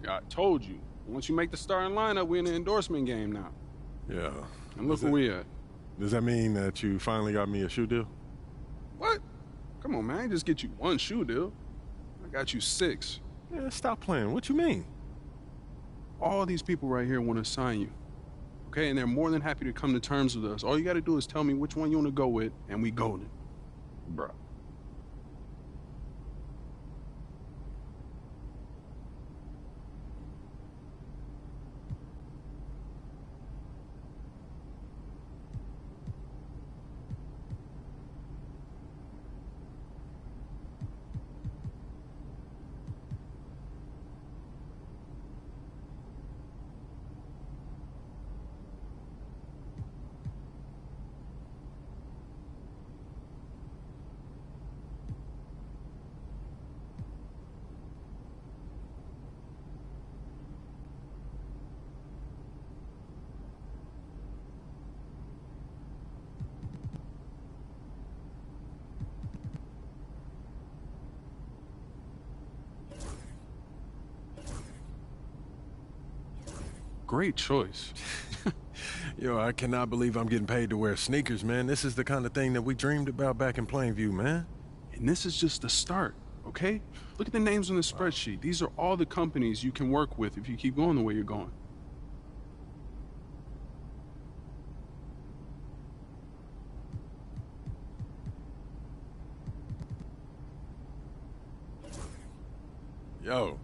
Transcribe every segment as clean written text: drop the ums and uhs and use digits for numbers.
I told you. Once you make the starting lineup, we're in the endorsement game now. Yeah. And look where we at. Does that mean that you finally got me a shoe deal? What? Come on, man. I ain't just get you one shoe deal. I got you 6. Yeah, stop playing. What you mean? All these people right here want to sign you. Okay, and they're more than happy to come to terms with us. All you got to do is tell me which one you want to go with, and we golden. Bruh. Great choice. Yo, I cannot believe I'm getting paid to wear sneakers, man. This is the kind of thing that we dreamed about back in Plainview, man. And this is just the start, okay? Look at the names on the spreadsheet. These are all the companies you can work with if you keep going the way you're going. Yo,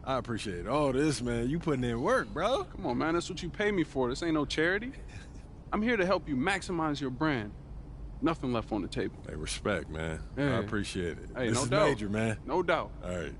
I appreciate all this, man. You putting in work, bro. Come on, man. That's what you pay me for. This ain't no charity. I'm here to help you maximize your brand. Nothing left on the table. Hey, respect, man. Hey. I appreciate it. Hey, this no is doubt. major, man. No doubt. All right.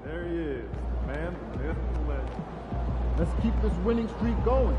There he is, man, the myth, the legend. Let's keep this winning streak going.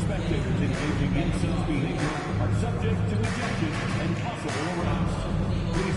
Spectators engaging in such behavior are subject to ejection and possible arrest. Please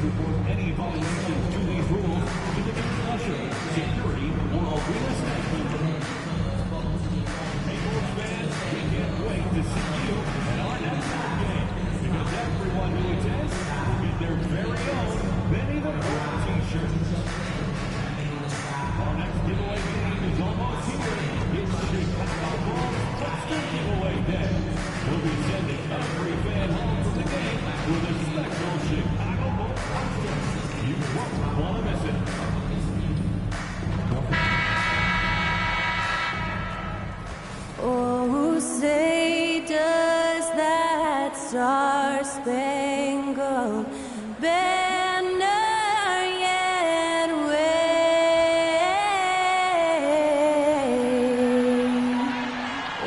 star-spangled banner yet wave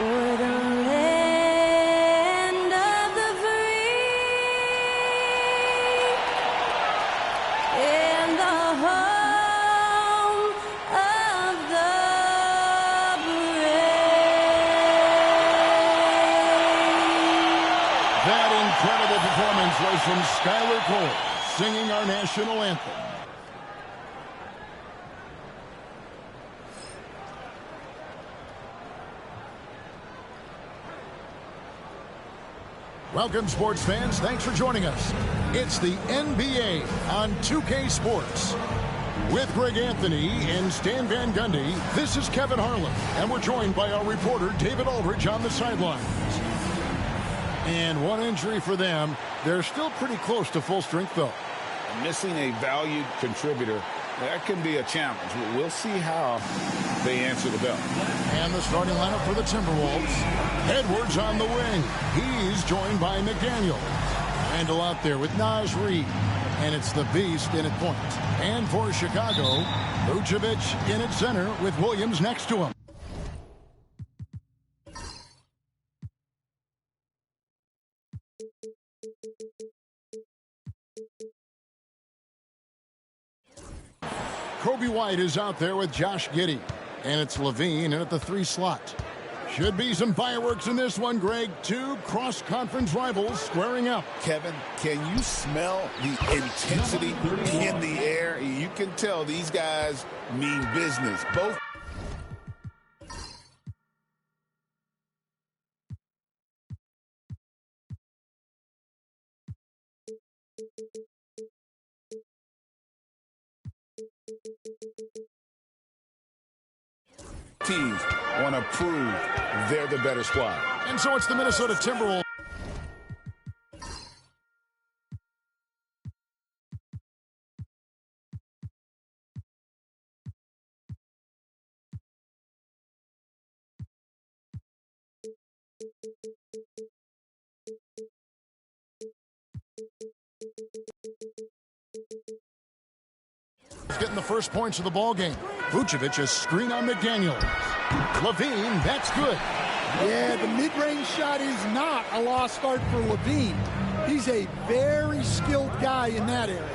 o'er the land of the free and the home of the brave. That incredible performance was from Skylar Cole, singing our national anthem. Welcome, sports fans. Thanks for joining us. It's the NBA on 2K Sports. With Greg Anthony and Stan Van Gundy, this is Kevin Harlan, and we're joined by our reporter, David Aldridge, on the sidelines. And one injury for them. They're still pretty close to full strength, though. Missing a valued contributor, that can be a challenge. We'll see how they answer the bell. And the starting lineup for the Timberwolves. Edwards on the wing. He's joined by McDaniel. Randall out there with Naz Reid. And it's the Beast in at point. And for Chicago, Vucevic in at center with Williams next to him. Kobe White is out there with Josh Giddey. And it's Levine in at the 3 slot. Should be some fireworks in this one, Greg. Two cross-conference rivals squaring up. Kevin, can you smell the intensity in the air? You can tell these guys mean business. Both. Teams want to prove they're the better squad. And so it's the Minnesota Timberwolves. Getting the first points of the ball game. Vucevic a screen on McDaniel. Levine, that's good. Yeah, the mid-range shot is not a lost art for Levine. He's a very skilled guy in that area.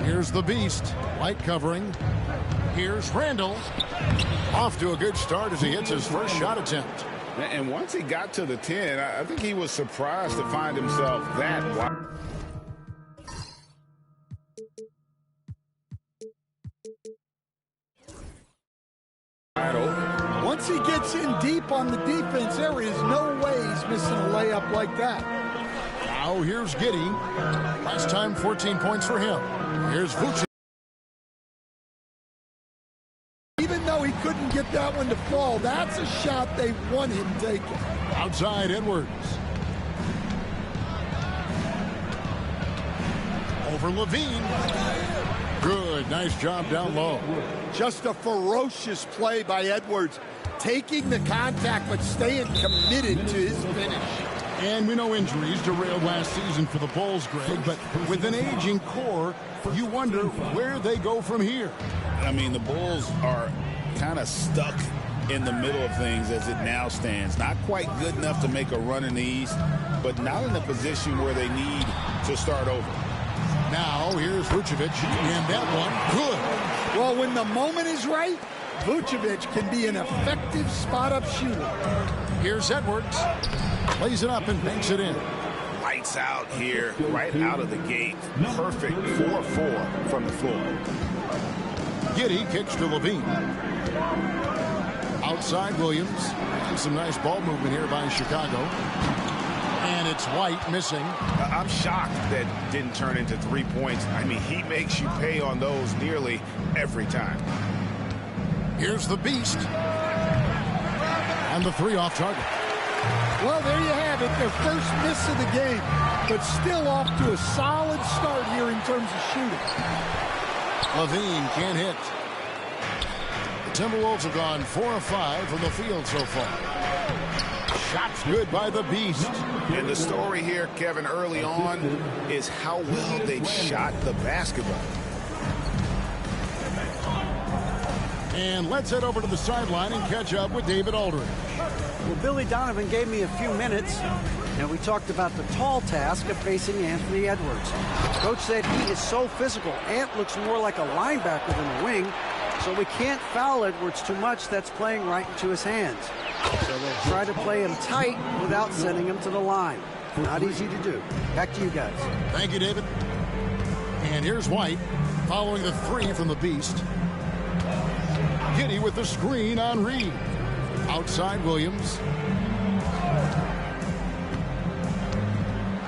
Here's the Beast. Light covering. Here's Randall. Off to a good start as he hits his first shot attempt. And once he got to the 10, I think he was surprised to find himself that wide. Once he gets in deep on the defense, there is no way he's missing a layup like that. Now here's Giddey. Last time 14 points for him. Here's Vucevic. Even though he couldn't get that one to fall, that's a shot they want him taking. Outside Edwards. Over Levine. Good, nice job down low. Just a ferocious play by Edwards. Taking the contact, but staying committed to his finish. And we know injuries derailed last season for the Bulls, Greg, but with an aging core, you wonder where they go from here. I mean, the Bulls are kind of stuck in the middle of things as it now stands. Not quite good enough to make a run in the East, but not in a position where they need to start over. Now, here's Vucevic, and that one, good. Well, when the moment is right, Vucevic can be an effective spot-up shooter. Here's Edwards. Plays it up and banks it in. Lights out here, right out of the gate. Perfect 4-4 from the floor. Giddey kicks to Levine. Outside Williams. And some nice ball movement here by Chicago. And it's White missing. I'm shocked that didn't turn into 3 points. I mean, he makes you pay on those nearly every time. Here's the Beast. And the 3 off target. Well, there you have it, their first miss of the game, but still off to a solid start here in terms of shooting. Levine can't hit. The Timberwolves have gone 4 of 5 from the field so far. shot's good by the Beast. And the story here, Kevin, early on is how well they shot the basketball. And let's head over to the sideline and catch up with David Aldridge. Well, Billy Donovan gave me a few minutes, and we talked about the tall task of facing Anthony Edwards. Coach said he is so physical. Ant looks more like a linebacker than a wing, so we can't foul Edwards too much. That's playing right into his hands. So they'll try to play him tight without sending him to the line. Not easy to do. Back to you guys. Thank you, David. And here's White following the three from the Beast. Giddy with the screen on Reed. Outside Williams.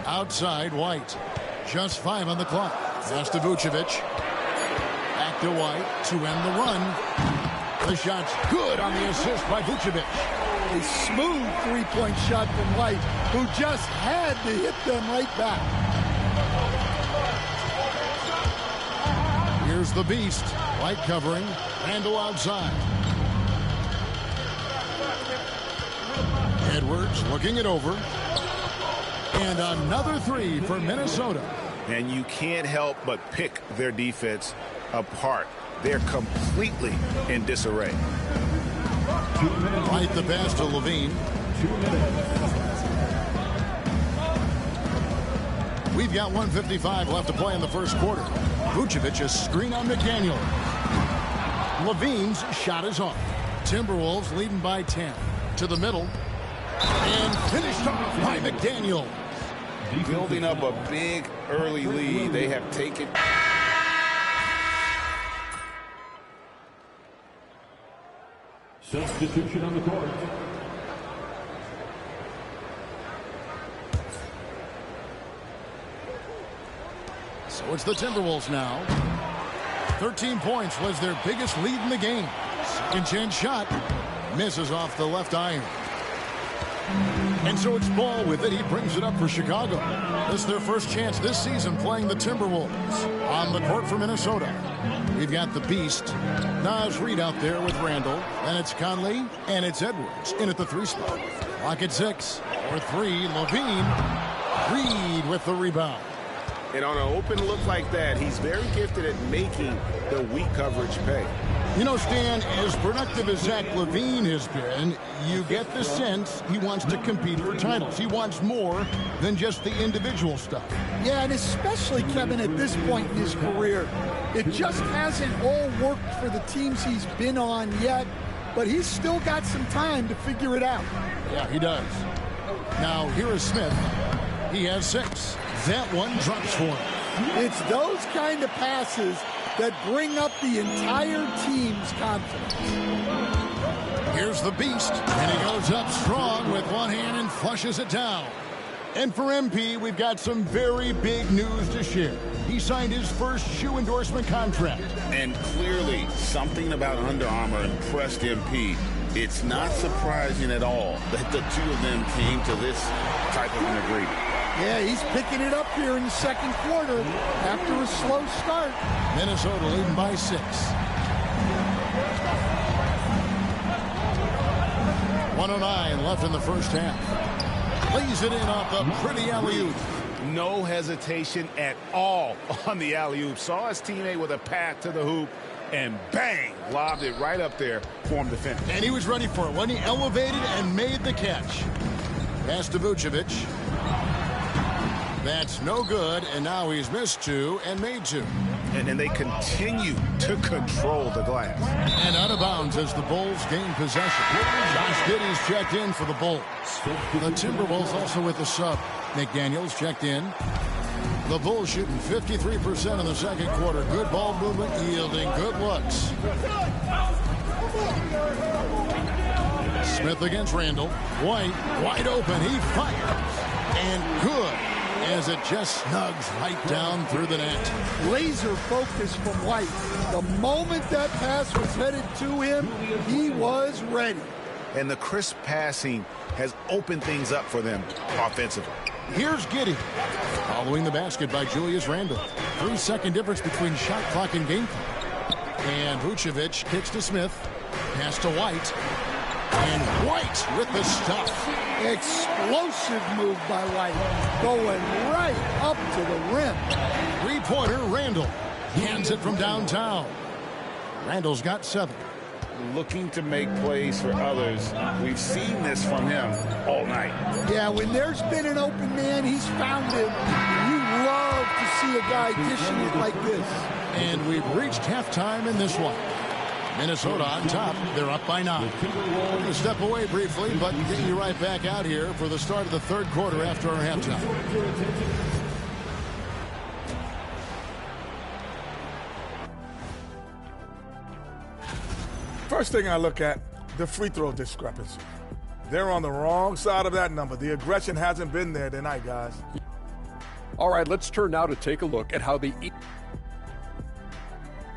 Outside White. Just 5 on the clock. Pass to Vucevic. Back to White to end the run. The shot's good on the assist by Vucevic. A smooth three-point shot from White, who just had to hit them right back. Here's the Beast. White covering. Randall outside. Edwards looking it over. And another three for Minnesota. And you can't help but pick their defense apart. They're completely in disarray. Right the pass to Levine. 2 minutes. We've got 1:55 left to play in the first quarter. Vucevic a screen on McDaniel. Levine's shot is off. Timberwolves leading by 10. To the middle. And finished off by McDaniel. Building up a big early lead. They have taken... Substitution on the court. So it's the Timberwolves now. 13 points was their biggest lead in the game. Second chance shot. Misses off the left iron. And so it's Ball with it. He brings it up for Chicago. This is their first chance this season playing the Timberwolves. On the court for Minnesota, we've got the Beast. Naz Reid out there with Randall. And it's Conley. And it's Edwards in at the 3 spot. Clock at 6. For 3, Levine. Reid with the rebound. And on an open look like that, he's very gifted at making the weak coverage pay. You know, Stan, as productive as Zach LaVine has been, you get the sense he wants to compete for titles. He wants more than just the individual stuff. Yeah, and especially, Kevin, at this point in his career, it just hasn't all worked for the teams he's been on yet, but he's still got some time to figure it out. Yeah, he does. Now, here is Smith. He has 6. That one drops for him. It's those kind of passes that bring up the entire team's confidence. Here's the Beast, and he goes up strong with one hand and flushes it down. And for MP, we've got some very big news to share. He signed his first shoe endorsement contract. And clearly, something about Under Armour impressed MP. It's not surprising at all that the two of them came to this type of an agreement. Yeah, he's picking it up here in the second quarter after a slow start. Minnesota leading by 6. 1:09 left in the first half. Lays it in off the pretty alley-oop. No hesitation at all on the alley-oop. Saw his teammate with a path to the hoop, and bang, lobbed it right up there for him to finish. And he was ready for it when he elevated and made the catch. Pass to Vucevic. That's no good, and now he's missed 2 and made 2. And they continue to control the glass. And out of bounds as the Bulls gain possession. Josh Giddey's checked in for the Bulls. The Timberwolves also with the sub. McDaniels checked in. The Bulls shooting 53% in the second quarter. Good ball movement, yielding good looks. Smith against Randall. White, wide open. He fires. And good, as it just snugs right down through the net. Laser focus from White. The moment that pass was headed to him, he was ready. And the crisp passing has opened things up for them offensively. Here's Giddey. Following the basket by Julius Randle. 3-second difference between shot clock and game clock. And Vucevic kicks to Smith. Pass to White. And White with the stuff. Explosive move by White, going right up to the rim. Three-pointer, Randall. Hands it from downtown. Randall's got 7. Looking to make plays for others. We've seen this from him all night. Yeah, when there's been an open man, he's found him. You love to see a guy dishing it like this. And we've reached halftime in this one. Minnesota on top. They're up by 9. We're going to step away briefly, but get you right back out here for the start of the third quarter after our halftime. First thing I look at, the free throw discrepancy. They're on the wrong side of that number. The aggression hasn't been there tonight, guys. All right, let's turn now to take a look at how the...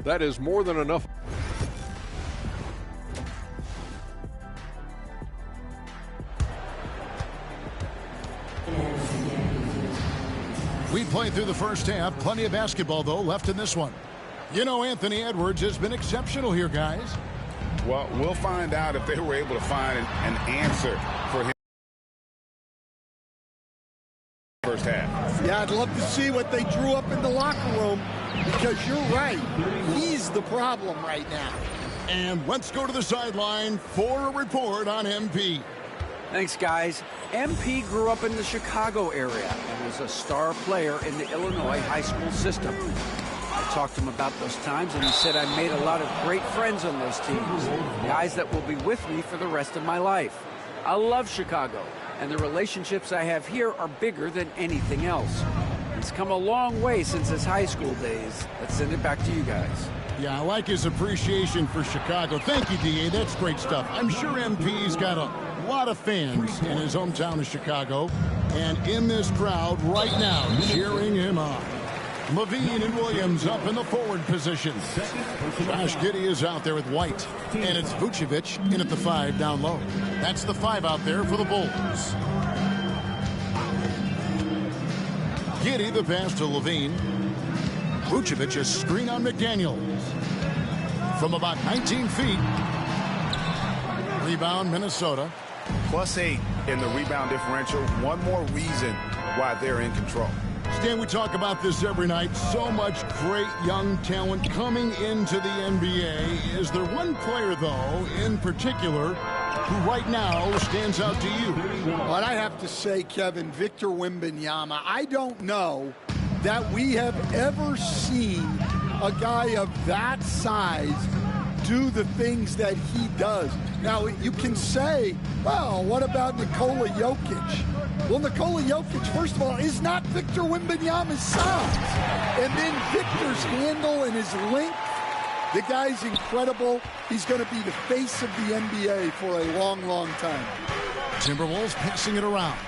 That is more than enough. We played through the first half. Plenty of basketball, though, left in this one. You know, Anthony Edwards has been exceptional here, guys. Well, we'll find out if they were able to find an answer for him first half. Yeah, I'd love to see what they drew up in the locker room, because you're right. He's the problem right now. And let's go to the sideline for a report on MP. Thanks, guys. MP grew up in the Chicago area and was a star player in the Illinois high school system. I talked to him about those times, and he said I made a lot of great friends on those teams, guys that will be with me for the rest of my life. I love Chicago, and the relationships I have here are bigger than anything else. He's come a long way since his high school days. Let's send it back to you guys. Yeah, I like his appreciation for Chicago. Thank you, D.A. That's great stuff. I'm sure MP's got a lot of fans in his hometown of Chicago, and in this crowd right now cheering him on. Levine and Williams up in the forward position. Josh Giddey is out there with White, and it's Vucevic in at the 5 down low. That's the 5 out there for the Bulls. Giddey the pass to Levine. Vucevic a screen on McDaniels from about 19 feet. Rebound Minnesota. +8 in the rebound differential. One more reason why they're in control. Stan, we talk about this every night. So much great young talent coming into the NBA. Is there one player, though, in particular, who right now stands out to you? But I have to say, Kevin, Victor Wembanyama, I don't know that we have ever seen a guy of that size do the things that he does. Now, you can say, well, what about Nikola Jokic? Well, Nikola Jokic, first of all, is not Victor Wembanyama's size. And then Victor's handle and his length, the guy's incredible. He's going to be the face of the NBA for a long, long time. Timberwolves passing it around.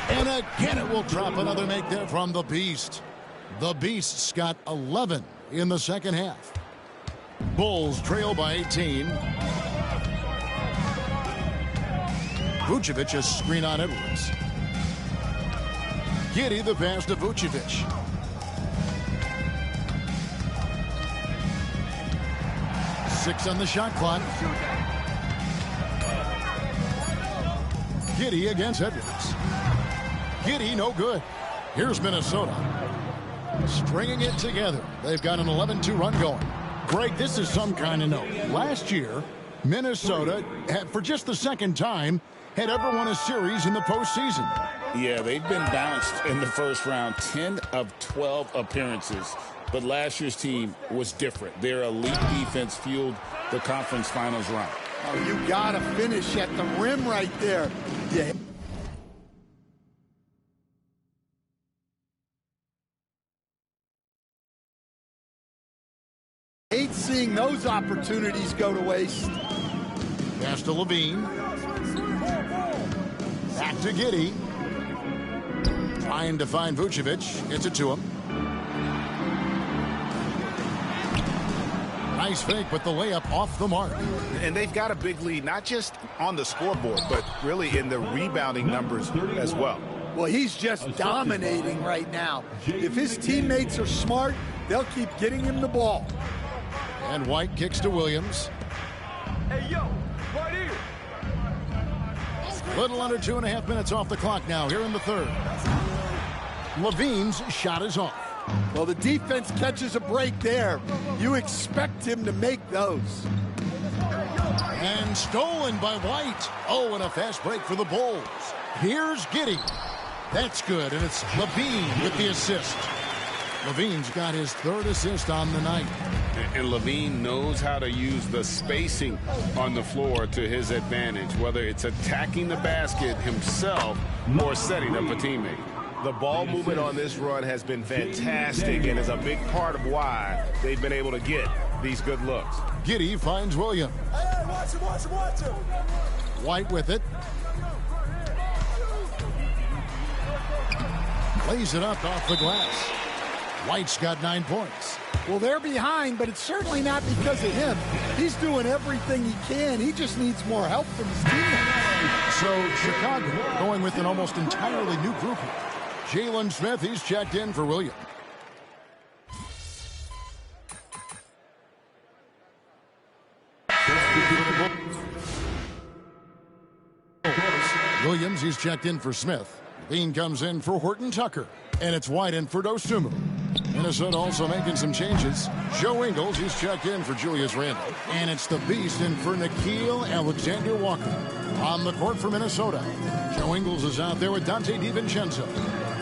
And again, it will drop another make there from the Beast. The Beast's got 11 in the second half. Bulls trail by 18. Vucevic a screen on Edwards. Giddey the pass to Vucevic. Six on the shot clock. Giddey against Edwards. Giddey no good. Here's Minnesota. Stringing it together. They've got an 11-2 run going. Greg, this is some kind of note. Last year, Minnesota, for just the second time, had ever won a series in the postseason. Yeah, they've been bounced in the first round, 10 of 12 appearances. But last year's team was different. Their elite defense fueled the conference finals run. Oh, you got to finish at the rim right there. Yeah. Hate seeing those opportunities go to waste. Pass to Levine. Back to Giddey. Trying to find Vucevic. Gets it to him. Nice fake, but the layup off the mark. And they've got a big lead, not just on the scoreboard, but really in the rebounding numbers as well. Well, he's just dominating right now. If his teammates are smart, they'll keep getting him the ball. And White kicks to Williams. Hey, yo, right here. Little under 2.5 minutes off the clock now here in the third. Levine's shot is off. Well, the defense catches a break there. You expect him to make those. And stolen by White. Oh, and a fast break for the Bulls. Here's Giddey. That's good, and it's Levine with the assist. Levine's got his third assist on the night. And Levine knows how to use the spacing on the floor to his advantage, whether it's attacking the basket himself or setting up a teammate. The ball movement on this run has been fantastic and is a big part of why they've been able to get these good looks. Giddey finds Williams. Hey, watch him. White with it. Lays it up off the glass. White's got 9 points. Well, they're behind, but it's certainly not because of him. He's doing everything he can. He just needs more help from his teammates. So Chicago going with an almost entirely new group here. Jalen Smith, he's checked in for Williams. Williams, he's checked in for Smith. Bean comes in for Horton Tucker. And it's White in for Dosunmu. Minnesota also making some changes. Joe Ingles, he's checked in for Julius Randle. And it's the Beast in for Nickeil Alexander-Walker. On the court for Minnesota, Joe Ingles is out there with Dante DiVincenzo.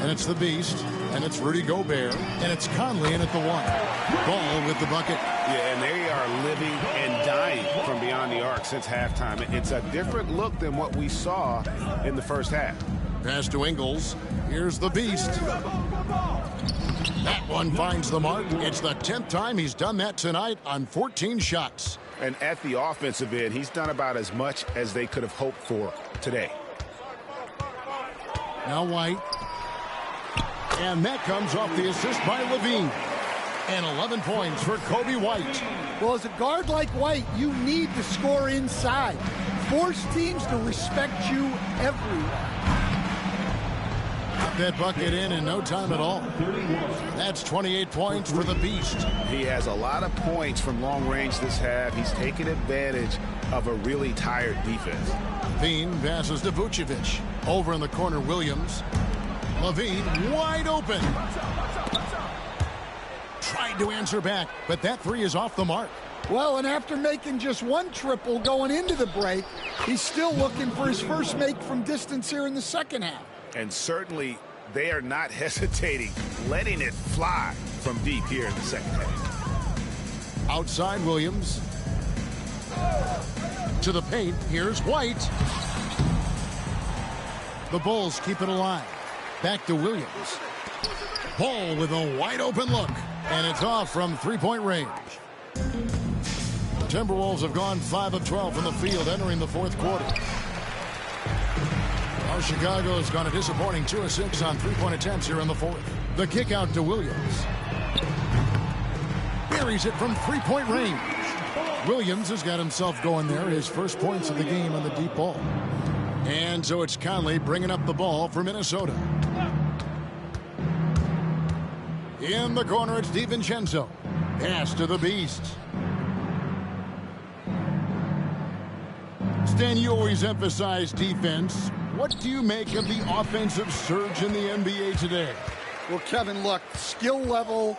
And it's the Beast, and it's Rudy Gobert, and it's Conley in at the 1. Ball with the bucket. Yeah, and they are living and dying from beyond the arc since halftime. It's a different look than what we saw in the first half. Pass to Ingles. Here's the Beast. That one finds the mark. It's the 10th time he's done that tonight on 14 shots. And at the offensive end, he's done about as much as they could have hoped for today. Now White. And that comes off the assist by Levine. And 11 points for Kobe White. Well, as a guard like White, you need to score inside. Force teams to respect you everywhere. Got that bucket in no time at all. That's 28 points for the Beast. He has a lot of points from long range this half. He's taken advantage of a really tired defense. Levine passes to Vucevic. Over in the corner, Williams. Levine wide open. Tried to answer back, but that 3 is off the mark. Well, and after making just 1 triple going into the break, he's still looking for his first make from distance here in the second half. And certainly they are not hesitating, letting it fly from deep here in the second half. Outside Williams. To the paint, here's White. The Bulls keep it alive. Back to Williams. Ball with a wide open look. And it's off from 3-point range. The Timberwolves have gone 5 of 12 from the field entering the fourth quarter. Now Chicago has gone a disappointing 2 of 6 on 3-point attempts here in the fourth. The kick out to Williams. Buries it from 3-point range. Williams has got himself going there. His first points of the game on the deep ball. And so it's Conley bringing up the ball for Minnesota. In the corner, it's DiVincenzo. Pass to the Beast. Stan, you always emphasize defense. What do you make of the offensive surge in the NBA today? Well, Kevin, look, skill level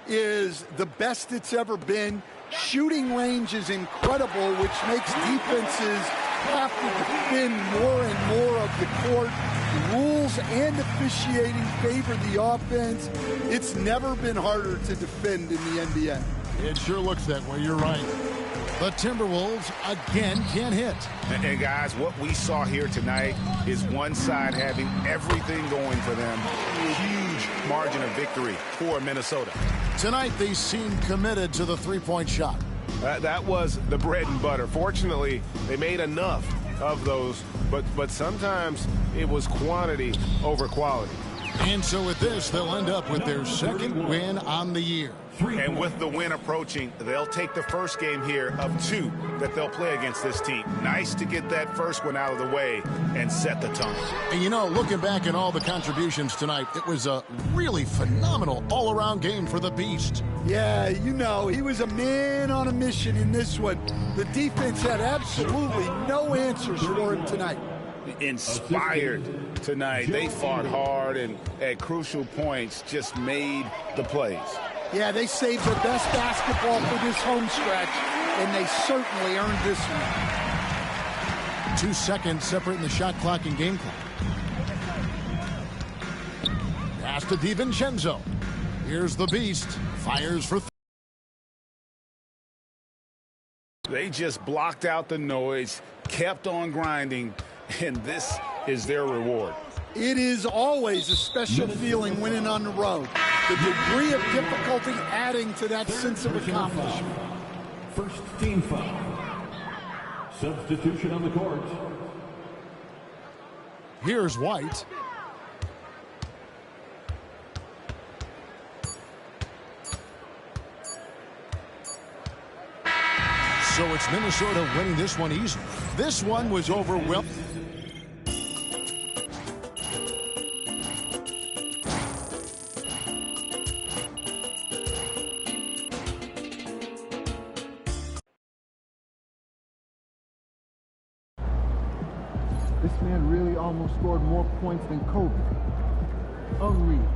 is the best it's ever been. Shooting range is incredible, which makes defenses have to defend more and more of the court. Rules and officiating favor the offense. It's never been harder to defend in the NBA. It sure looks that way. You're right. The Timberwolves again can't hit. And guys, what we saw here tonight is one side having everything going for them. Huge margin of victory for Minnesota. Tonight they seem committed to the 3-point shot. That was the bread and butter. Fortunately, they made enough of those, but sometimes it was quantity over quality. And so with this, they'll end up with their second win on the year. And with the win approaching, they'll take the first game here of 2 that they'll play against this team. Nice to get that first one out of the way and set the tone. And you know, looking back at all the contributions tonight, it was a really phenomenal all-around game for the Beast. Yeah, you know, he was a man on a mission in this one. The defense had absolutely no answers for him tonight. Inspired tonight. They fought hard and at crucial points just made the plays. Yeah, they saved their best basketball for this home stretch, and they certainly earned this one. 2 seconds separating the shot clock and game clock. Pass to DiVincenzo. Here's the Beast. Fires for... They just blocked out the noise, kept on grinding, and this is their reward. It is always a special feeling winning on the road. The degree of difficulty adding to that sense of accomplishment. First team foul. Substitution on the court. Here's White. So it's Minnesota winning this one easily. This one was overwhelming. This man really almost scored more points than Kobe. Unreal.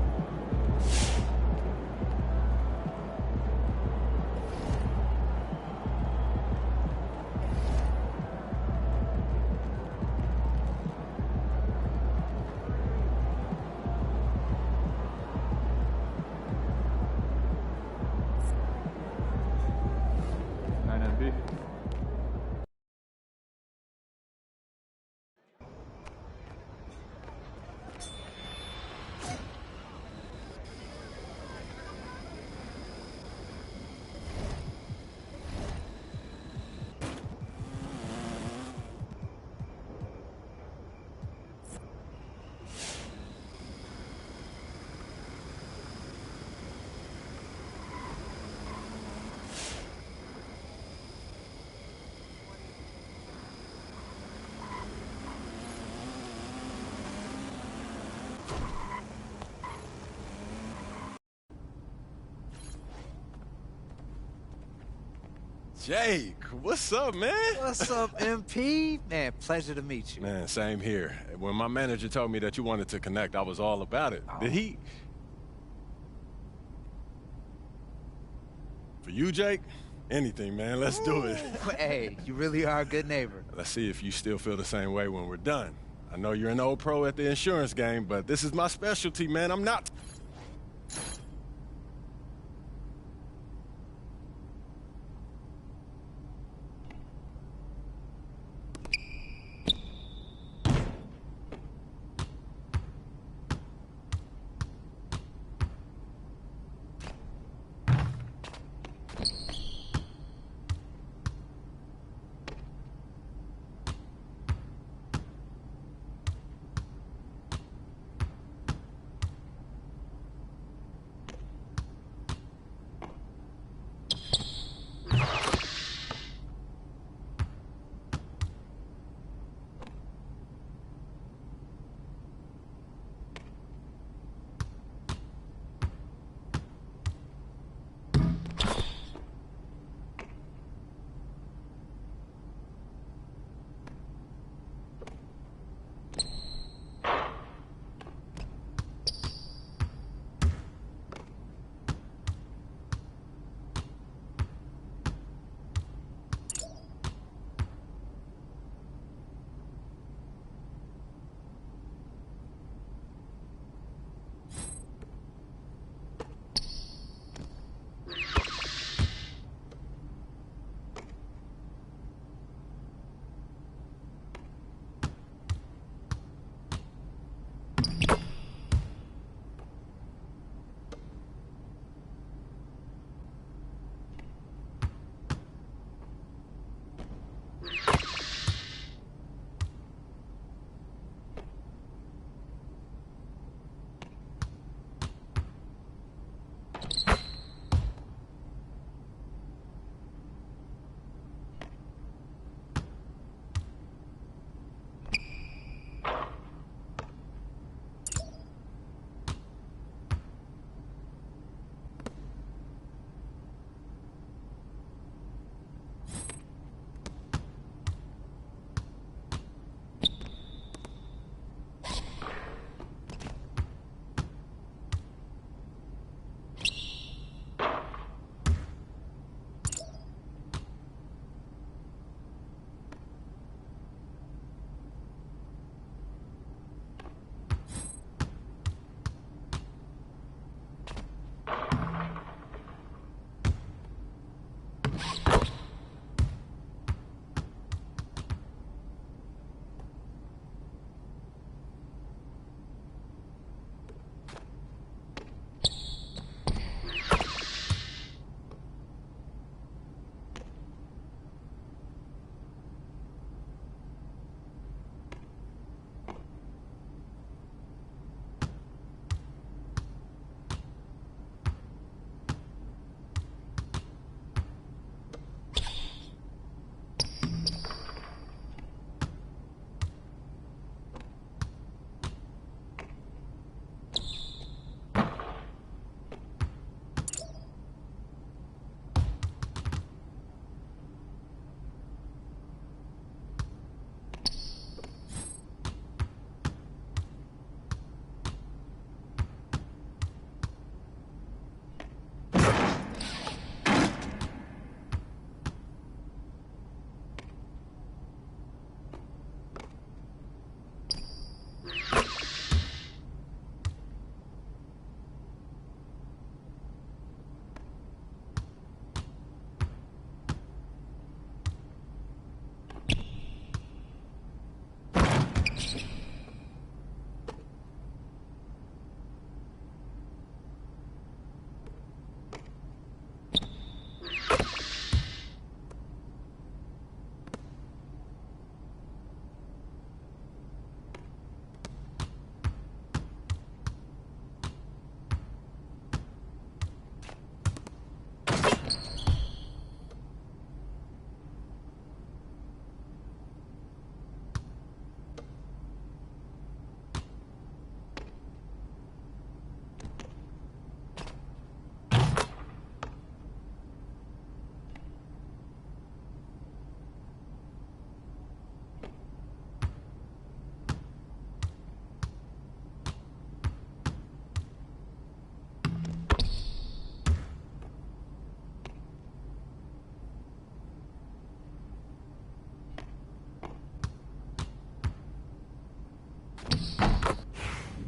Jake, what's up, man? What's up, MP? Man, pleasure to meet you. Man, same here. When my manager told me that you wanted to connect, I was all about it. Oh. Did he? For you, Jake? Anything, man. Let's do it. Hey, you really are a good neighbor. Let's see if you still feel the same way when we're done. I know you're an old pro at the insurance game, but this is my specialty, man. I'm not...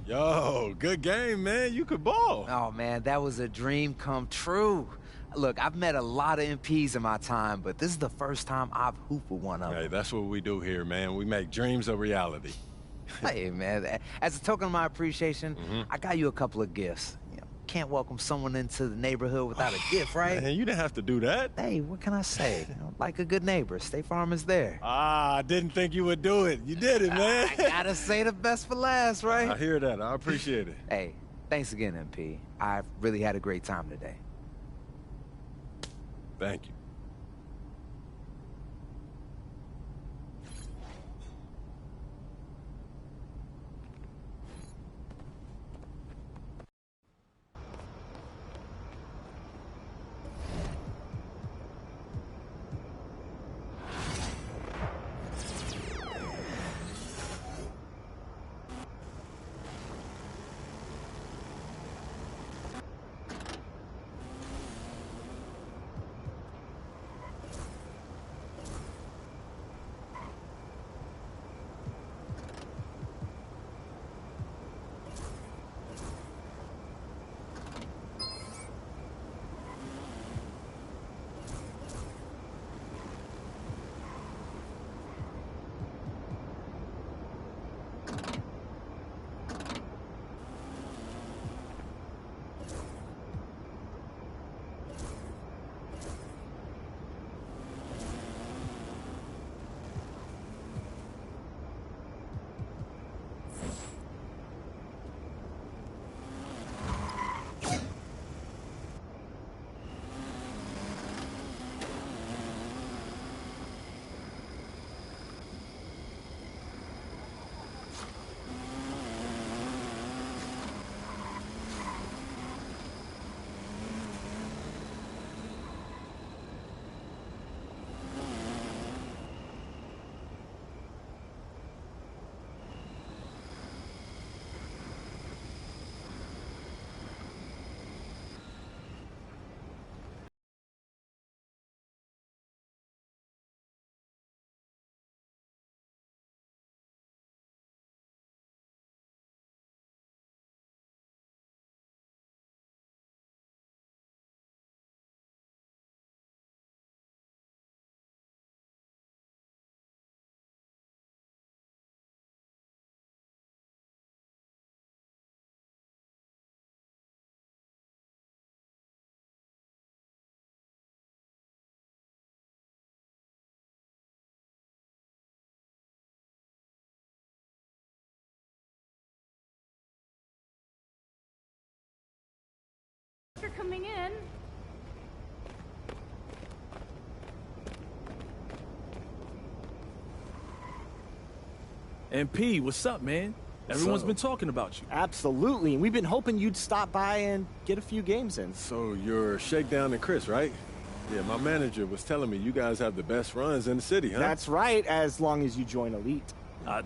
Yo, good game, man. You could ball. Oh, man, that was a dream come true. Look, I've met a lot of MPs in my time, but this is the first time I've hooped with one of them. Hey, that's what we do here, man. We make dreams a reality. Hey, man, as a token of my appreciation, I got you a couple of gifts. You know, can't welcome someone into the neighborhood without a gift, right? Man, you didn't have to do that. Hey, what can I say? You know, like a good neighbor, State Farm is there. I didn't think you would do it. You did it, man. I gotta say the best for last, right? I hear that. I appreciate it. Hey, thanks again, MP. I've really had a great time today. Thank you. For coming in. MP, what's up, man? Everyone's been talking about you. Absolutely. We've been hoping you'd stop by and get a few games in. So you're Shakedown and Chris, right? Yeah, my manager was telling me you guys have the best runs in the city, huh? That's right, as long as you join Elite.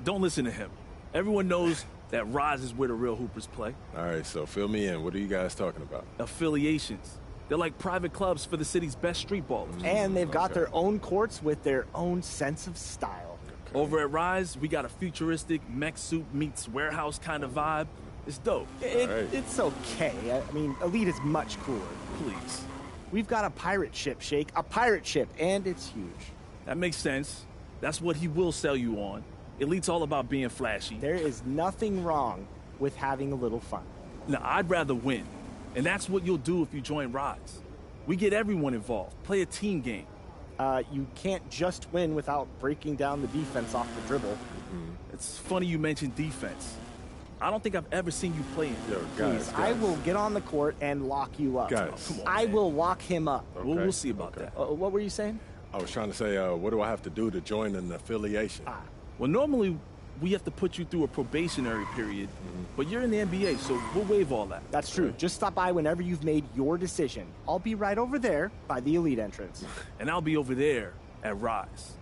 Don't listen to him. Everyone knows that Rise is where the real hoopers play. All right, so fill me in. What are you guys talking about? Affiliations. They're like private clubs for the city's best street ballers. And they've got their own courts with their own sense of style. Okay. Over at Rise, we got a futuristic mech suit meets warehouse kind of vibe. It's dope. It's okay. I mean, Elite is much cooler. Please. We've got a pirate ship, Shake. A pirate ship, and it's huge. That makes sense. That's what he will sell you on. Elite's all about being flashy. There is nothing wrong with having a little fun. Now, I'd rather win. And that's what you'll do if you join Rise. We get everyone involved. Play a team game. You can't just win without breaking down the defense off the dribble. It's funny you mentioned defense. I don't think I've ever seen you playing. Yo, guys, I will get on the court and lock you up. Guys. Come on, I man. will lock him up. Okay. We'll see about that. What were you saying? I was trying to say, what do I have to do to join an affiliation? Well, normally we have to put you through a probationary period, but you're in the NBA, so we'll waive all that. That's true. Just stop by whenever you've made your decision. I'll be right over there by the Elite entrance. And I'll be over there at Rise.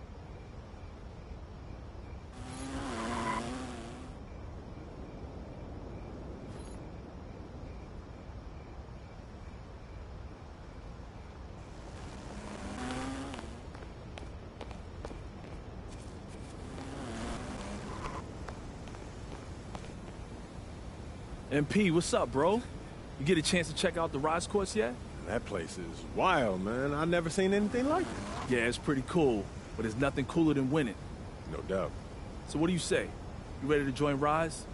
MP, what's up, bro? You get a chance to check out the Rise course yet? That place is wild, man. I've never seen anything like it. Yeah, it's pretty cool, but there's nothing cooler than winning. No doubt. So what do you say? You ready to join Rise?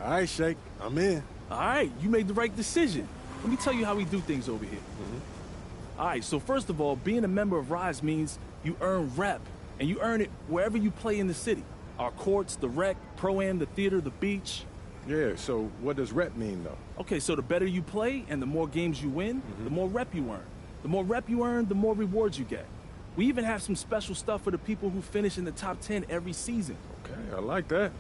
All right, Shake. I'm in. All right, you made the right decision. Let me tell you how we do things over here. All right, so first of all, being a member of Rise means you earn rep, and you earn it wherever you play in the city. Our courts, the rec, pro-am, the theater, the beach. Yeah, so what does rep mean, though? Okay, so the better you play and the more games you win, the more rep you earn. The more rep you earn, the more rewards you get. We even have some special stuff for the people who finish in the top 10 every season. Okay, I like that.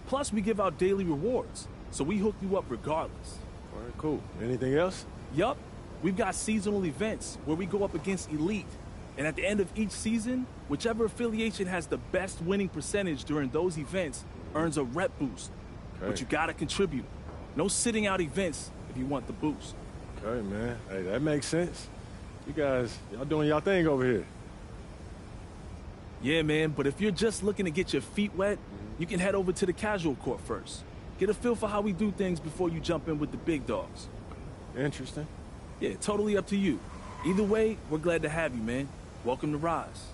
Plus, we give out daily rewards, so we hook you up regardless. All right, cool. Anything else? Yup. We've got seasonal events where we go up against elite. And at the end of each season, whichever affiliation has the best winning percentage during those events earns a rep boost. Okay. But you gotta contribute. No sitting out events if you want the boost. Okay, man. Hey, that makes sense. You guys, y'all doing y'all thing over here. Yeah, man, but if you're just looking to get your feet wet, you can head over to the casual court first. Get a feel for how we do things before you jump in with the big dogs. Interesting. Yeah, totally up to you. Either way, we're glad to have you, man. Welcome to Rise.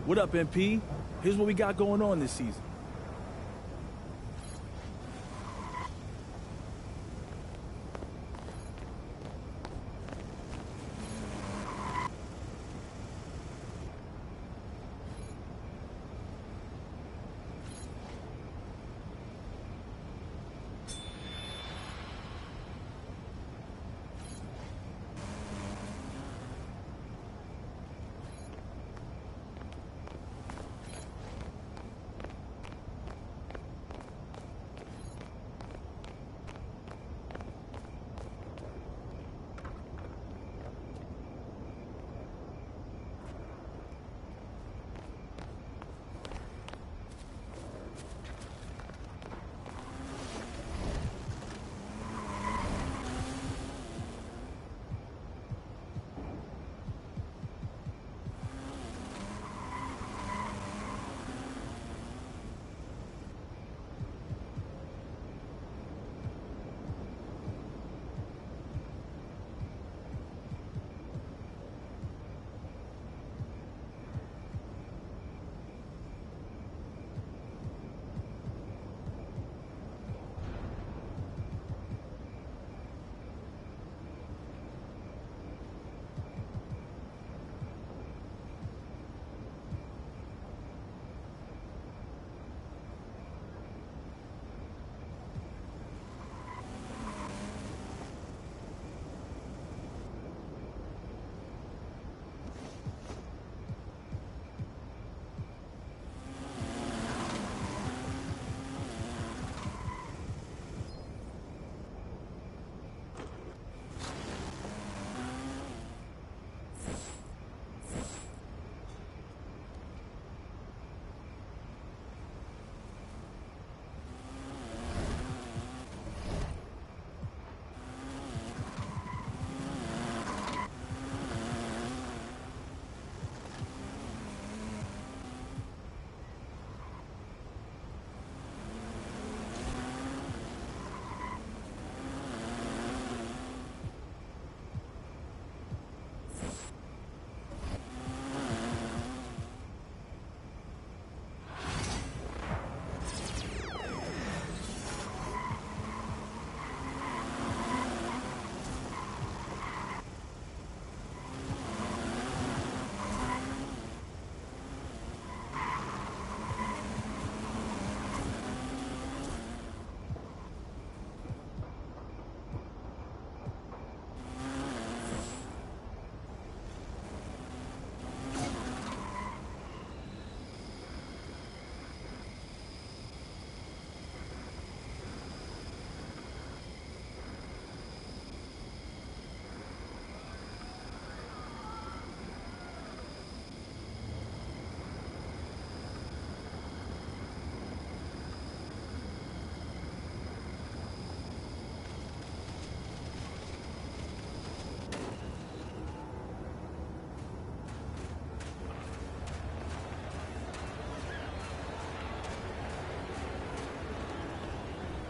What up, MP? Here's what we got going on this season.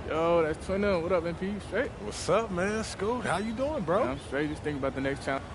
Yo, that's Twin. What up, MP? Straight? What's up, man? Scoot, how you doing, bro? I'm straight. Just thinking about the next challenge.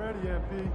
ready, MP.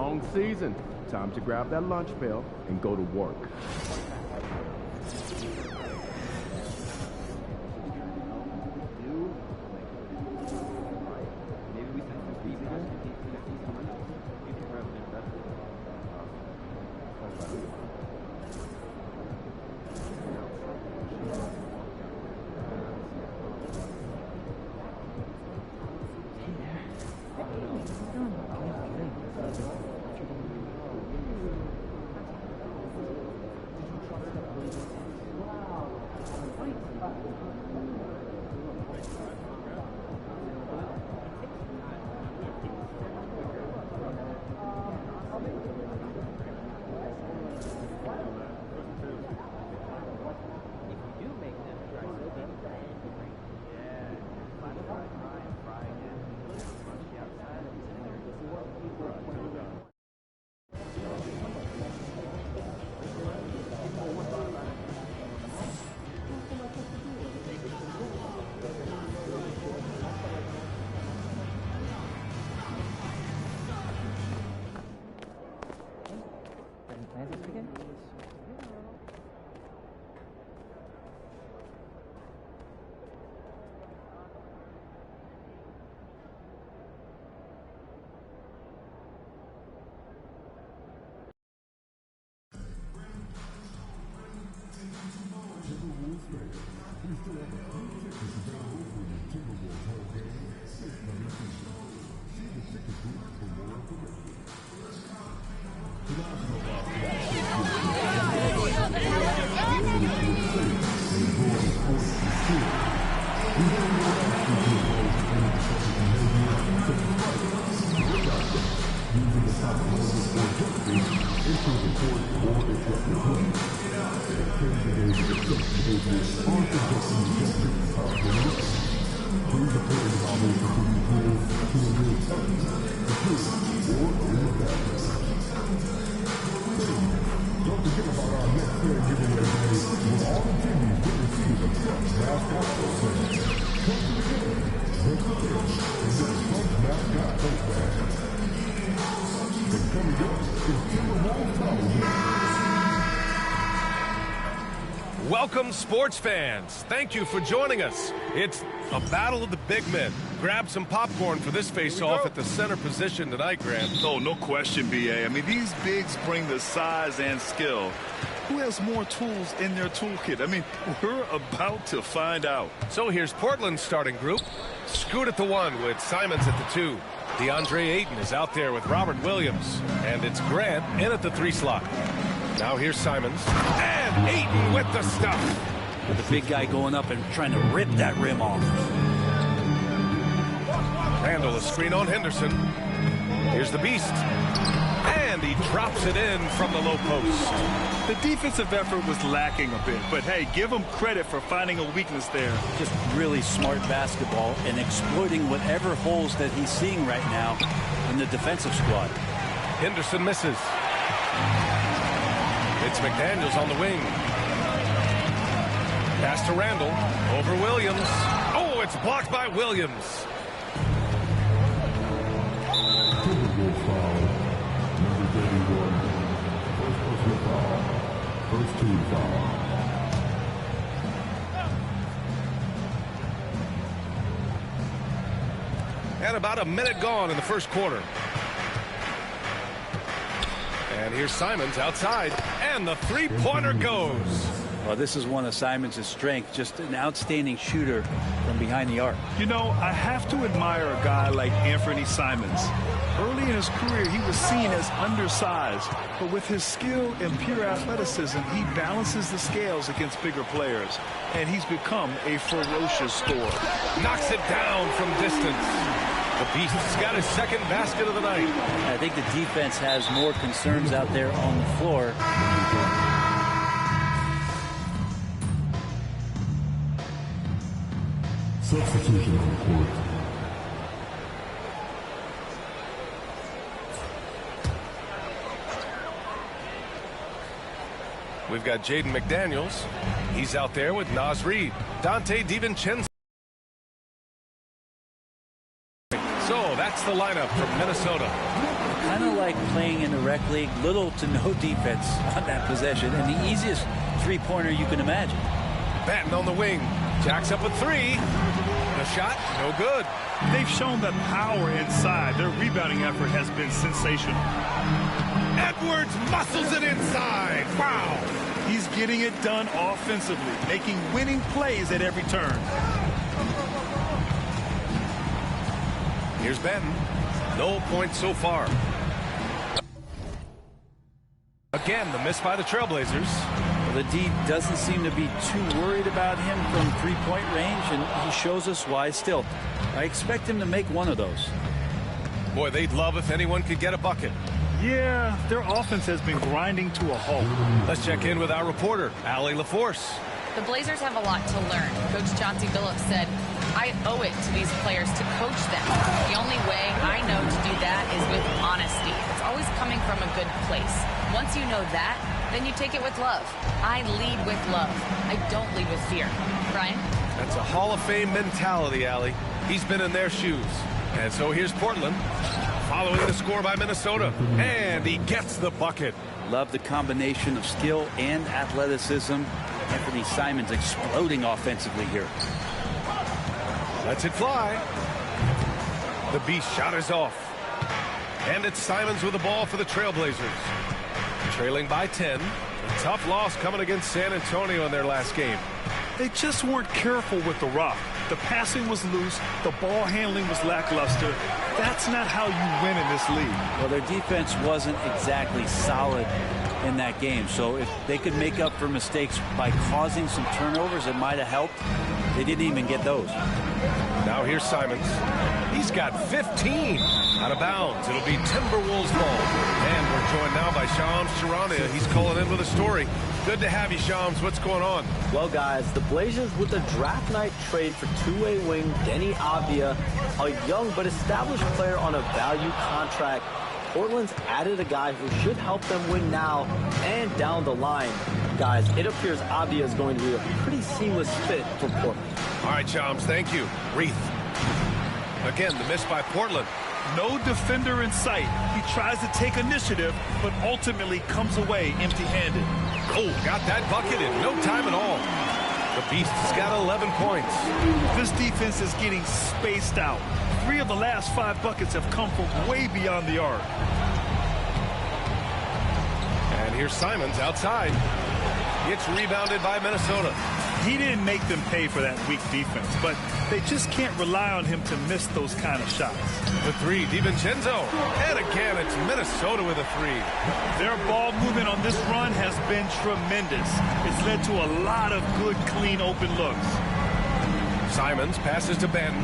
Long season. Time to grab that lunch bell and go to work. Welcome, sports fans. Thank you for joining us. It's a battle of the big men. Grab some popcorn for this face-off at the center position tonight, Grant. Oh, no question, B.A. I mean, these bigs bring the size and skill. Who has more tools in their toolkit? I mean, we're about to find out. So here's Portland's starting group. Scoot at the 1 with Simons at the 2. DeAndre Ayton is out there with Robert Williams. And it's Grant in at the 3 slot. Now here's Simons. And Ayton with the stuff. The big guy going up and trying to rip that rim off. Randall, a screen on Henderson. Here's the beast. And he drops it in from the low post. The defensive effort was lacking a bit, but hey, give him credit for finding a weakness there. Just really smart basketball and exploiting whatever holes that he's seeing right now in the defensive squad. Henderson misses. It's McDaniels on the wing. Pass to Randall. Over Williams. Oh, it's blocked by Williams. First team foul. And about a minute gone in the first quarter. And here's Simons outside. And the three-pointer goes. Well, this is one of Simons' strengths, just an outstanding shooter from behind the arc. You know, I have to admire a guy like Anthony Simons. Early in his career, he was seen as undersized, but with his skill and pure athleticism, he balances the scales against bigger players, and he's become a ferocious scorer. Knocks it down from distance. The Beast's got his second basket of the night. I think the defense has more concerns out there on the floor. Substitution on the court. We've got Jaden McDaniels. He's out there with Naz Reid. Dante DiVincenzo. So that's the lineup from Minnesota. Kind of like playing in the rec league, little to no defense on that possession, and the easiest three-pointer you can imagine. Batten on the wing. Jacks up a 3. The shot, no good. They've shown that power inside. Their rebounding effort has been sensational. Edwards muscles it inside. Wow. He's getting it done offensively, making winning plays at every turn. Here's Benton. No points so far. Again, the miss by the Trailblazers. Well, the D doesn't seem to be too worried about him from three-point range, and he shows us why still. I expect him to make one of those. Boy, they'd love if anyone could get a bucket. Yeah, their offense has been grinding to a halt. Let's check in with our reporter, Allie LaForce. The Blazers have a lot to learn. Coach Chauncey Billups said, I owe it to these players to coach them. The only way I know to do that is with honesty. It's always coming from a good place. Once you know that, then you take it with love. I lead with love. I don't lead with fear. Brian? That's a Hall of Fame mentality, Allie. He's been in their shoes. And so here's Portland, following the score by Minnesota. And he gets the bucket. Love the combination of skill and athleticism. Anthony Simons exploding offensively here. Lets it fly. The Beast shot is off. And it's Simons with the ball for the Trailblazers. Trailing by 10. A tough loss coming against San Antonio in their last game. They just weren't careful with the rock. The passing was loose. The ball handling was lackluster. That's not how you win in this league. Well, their defense wasn't exactly solid in that game. So if they could make up for mistakes by causing some turnovers, it might have helped. They didn't even get those. Now here's Simons. He's got 15 out of bounds. It'll be Timberwolves ball. And we're joined now by Shams Charania. He's calling in with a story. Good to have you, Shams. What's going on? Well, guys, the Blazers with a draft night trade for two-way wing Denny Avdia, a young but established player on a value contract. Portland's added a guy who should help them win now and down the line. Guys, it appears Avdia is going to be a pretty seamless fit for Portland. All right, Shams, thank you. Reith. Again, the miss by Portland. No defender in sight. He tries to take initiative, but ultimately comes away empty-handed. Oh, got that bucket in no time at all. The Beast has got 11 points. This defense is getting spaced out. 3 of the last 5 buckets have come from way beyond the arc. And here's Simons outside. It's rebounded by Minnesota. He didn't make them pay for that weak defense, but they just can't rely on him to miss those kind of shots. The 3, DiVincenzo. And again, it's Minnesota with a 3. Their ball movement on this run has been tremendous. It's led to a lot of good, clean, open looks. Simons passes to Benton.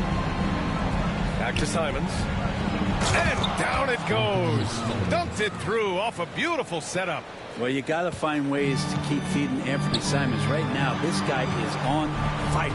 Back to Simons. And down it goes. Dunked it through off a beautiful setup. Well, you got to find ways to keep feeding Anthony Simons. Right now, this guy is on fire.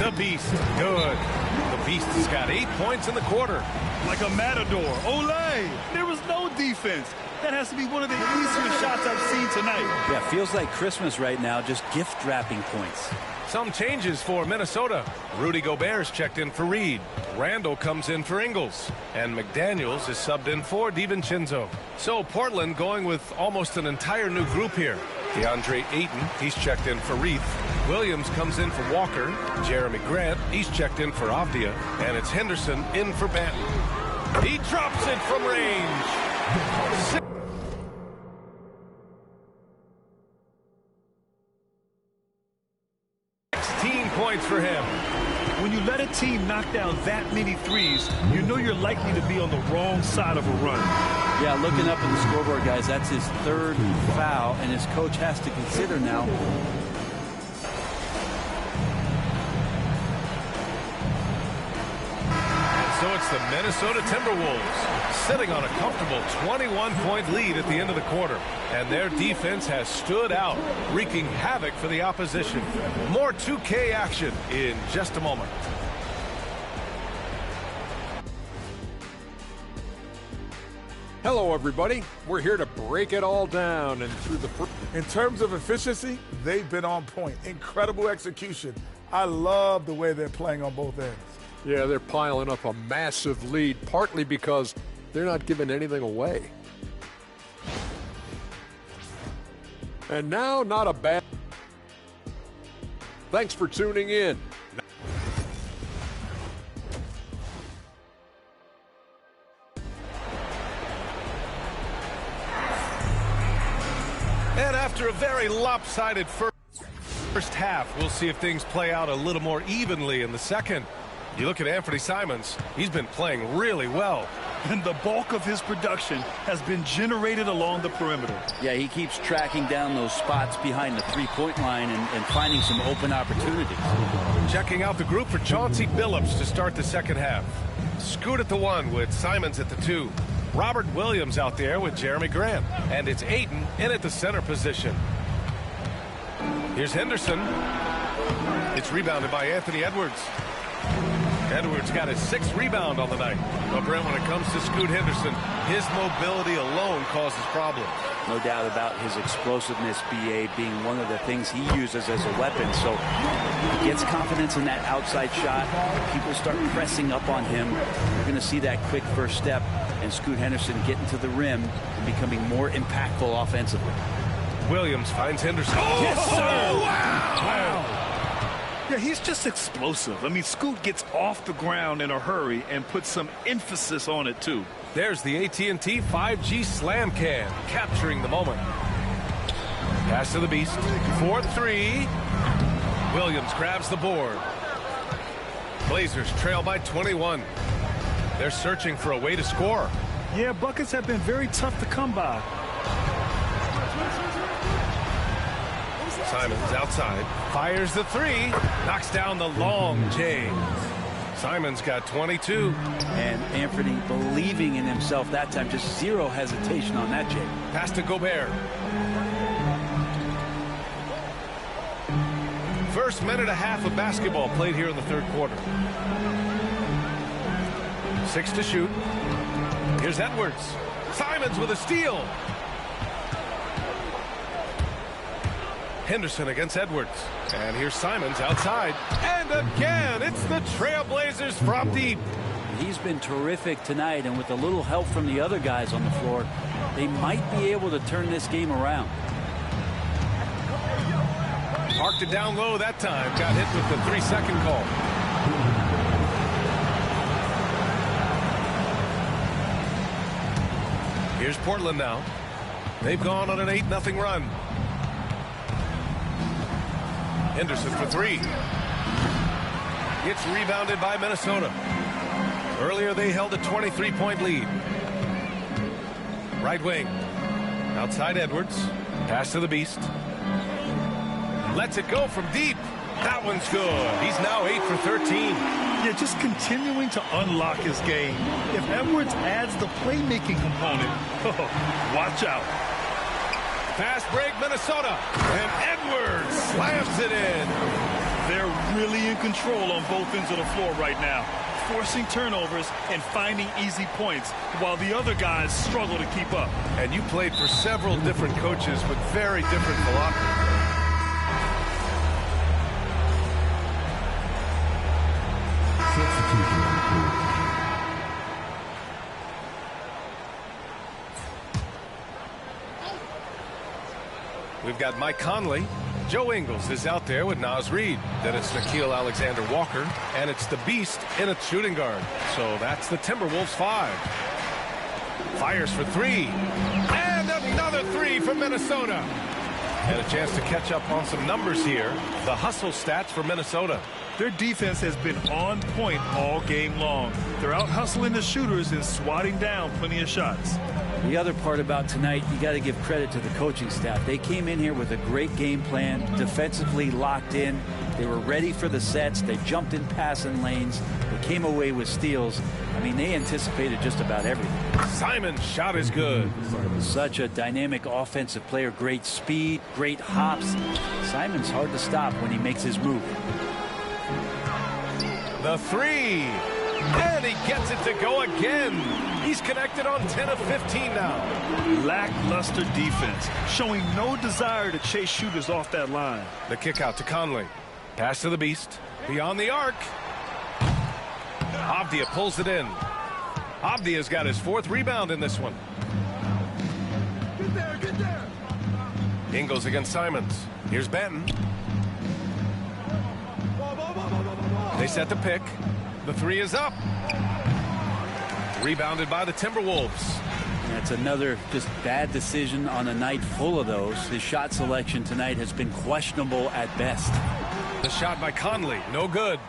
The Beast, good. The Beast has got 8 points in the quarter. Like a matador. Olay! There was no defense. That has to be one of the easiest shots I've seen tonight. Yeah, feels like Christmas right now, just gift wrapping points. Some changes for Minnesota. Rudy Gobert's checked in for Reed. Randall comes in for Ingles. And McDaniels is subbed in for DiVincenzo. So Portland going with almost an entire new group here. DeAndre Ayton, he's checked in for Reith. Williams comes in for Walker. Jeremy Grant, he's checked in for Avdia. And it's Henderson in for Banton. He drops it from range. 16 points for him. When you let a team knock down that many threes, you know you're likely to be on the wrong side of a run. Yeah, looking up at the scoreboard, guys, that's his 3rd foul, and his coach has to consider now. And so it's the Minnesota Timberwolves sitting on a comfortable 21-point lead at the end of the quarter. And their defense has stood out, wreaking havoc for the opposition. More 2K action in just a moment. Hello, everybody. We're here to break it all down and through the. In terms of efficiency, they've been on point. Incredible execution. I love the way they're playing on both ends. Yeah, they're piling up a massive lead, partly because they're not giving anything away. And now, not a bad. Thanks for tuning in. And after a very lopsided first half, we'll see if things play out a little more evenly in the second. You look at Anthony Simons, he's been playing really well. And the bulk of his production has been generated along the perimeter. Yeah, he keeps tracking down those spots behind the three-point line and finding some open opportunities. Checking out the group for Chauncey Billups to start the second half. Scoot at the 1 with Simons at the 2. Robert Williams out there with Jeremy Grant. And it's Ayton in at the center position. Here's Henderson. It's rebounded by Anthony Edwards. Edwards got his 6th rebound on the night. But Brent, when it comes to Scoot Henderson, his mobility alone causes problems. No doubt about his explosiveness, BA, being one of the things he uses as a weapon. So he gets confidence in that outside shot. People start pressing up on him. You're going to see that quick first step and Scoot Henderson getting to the rim and becoming more impactful offensively. Williams finds Henderson. Oh, yes, sir! Wow! Yeah, he's just explosive. I mean, Scoot gets off the ground in a hurry and puts some emphasis on it, too. There's the AT&T 5G Slam Can, capturing the moment. Pass to the Beast. 4-3. Williams grabs the board. Blazers trail by 21. They're searching for a way to score. Yeah, buckets have been very tough to come by. Simons outside. Fires the three. Knocks down the long J. Simons got 22. And Anthony believing in himself that time. Just zero hesitation on that J. Pass to Gobert. First minute and a half of basketball played here in the third quarter. 6 to shoot. Here's Edwards. Simons with a steal. Henderson against Edwards. And here's Simons outside. And again, it's the Trailblazers from deep. He's been terrific tonight, and with a little help from the other guys on the floor, they might be able to turn this game around. Parked it down low that time. Got hit with the 3-second call. Here's Portland now. They've gone on an 8-0 run. Henderson for three. It's rebounded by Minnesota. Earlier they held a 23-point lead. Right wing. Outside Edwards. Pass to the Beast. Lets it go from deep. That one's good. He's now 8 for 13. Yeah, just continuing to unlock his game. If Edwards adds the playmaking component, watch out. Fast break, Minnesota. And Edwards slams it in. They're really in control on both ends of the floor right now, forcing turnovers and finding easy points while the other guys struggle to keep up. And you played for several different coaches with very different philosophies. We've got Mike Conley. Joe Ingles is out there with Naz Reid. Then it's Nickeil Alexander-Walker. And it's the Beast in a shooting guard. So that's the Timberwolves 5. Fires for three. And another three from Minnesota. And a chance to catch up on some numbers here. The hustle stats for Minnesota. Their defense has been on point all game long. They're out hustling the shooters and swatting down plenty of shots. The other part about tonight, you got to give credit to the coaching staff. They came in here with a great game plan, defensively locked in. They were ready for the sets. They jumped in passing lanes. They came away with steals. I mean, they anticipated just about everything. Simon's shot is good. Such a dynamic offensive player. Great speed, great hops. Simon's hard to stop when he makes his move. The three. And he gets it to go again. He's connected on 10 of 15 now. Lackluster defense, showing no desire to chase shooters off that line. The kick out to Conley. Pass to the Beast. Beyond the arc. Avdia pulls it in. Avdia's got his 4th rebound in this one. Get there, get there. Ingles against Simons. Here's Benton. They set the pick. The three is up. Rebounded by the Timberwolves. That's another just bad decision on a night full of those. His shot selection tonight has been questionable at best. The shot by Conley, no good.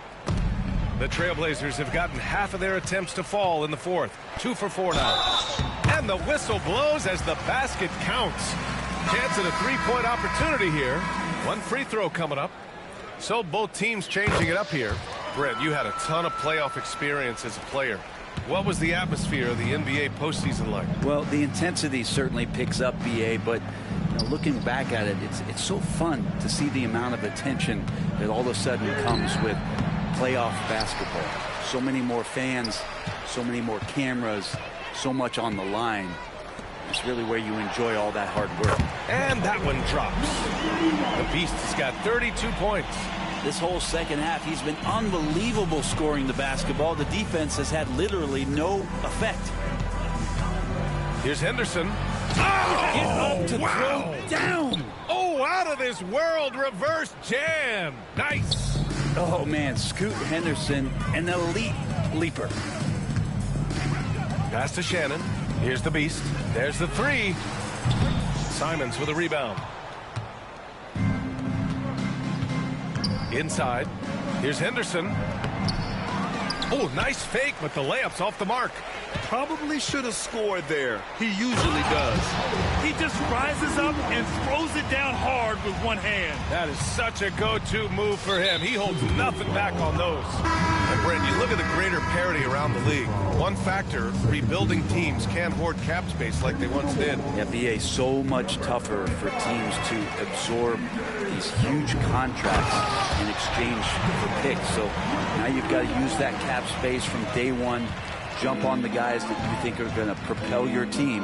The Trailblazers have gotten half of their attempts to fall in the 4th. 2 for 4 now. And the whistle blows as the basket counts. Chance at a three-point opportunity here. One free throw coming up. So both teams changing it up here. Brent, you had a ton of playoff experience as a player. What was the atmosphere of the NBA postseason like? Well, the intensity certainly picks up, BA, but looking back at it, it's so fun to see the amount of attention that all of a sudden comes with playoff basketball. So many more fans, so many more cameras, so much on the line. It's really where you enjoy all that hard work. And that one drops. The Beast has got 32 points. This whole second half, he's been unbelievable scoring the basketball. The defense has had literally no effect. Here's Henderson. Get up to throw down. Oh, out of this world reverse jam. Nice. Oh, man, Scoot Henderson, an elite leaper. Pass to Shannon. Here's the Beast. There's the three. Simons with a rebound. Inside. Here's Henderson. Oh, nice fake, but the layup's off the mark. Probably should have scored there. He usually does. He just rises up and throws it down hard with one hand. That is such a go-to move for him. He holds nothing back on those. And Brent, you look at the greater parity around the league. One factor, rebuilding teams can't hoard cap space like they once did. Yeah, BA, so much tougher for teams to absorb these huge contracts in exchange for picks. So now you've got to use that cap space from day one. Jump on the guys that you think are going to propel your team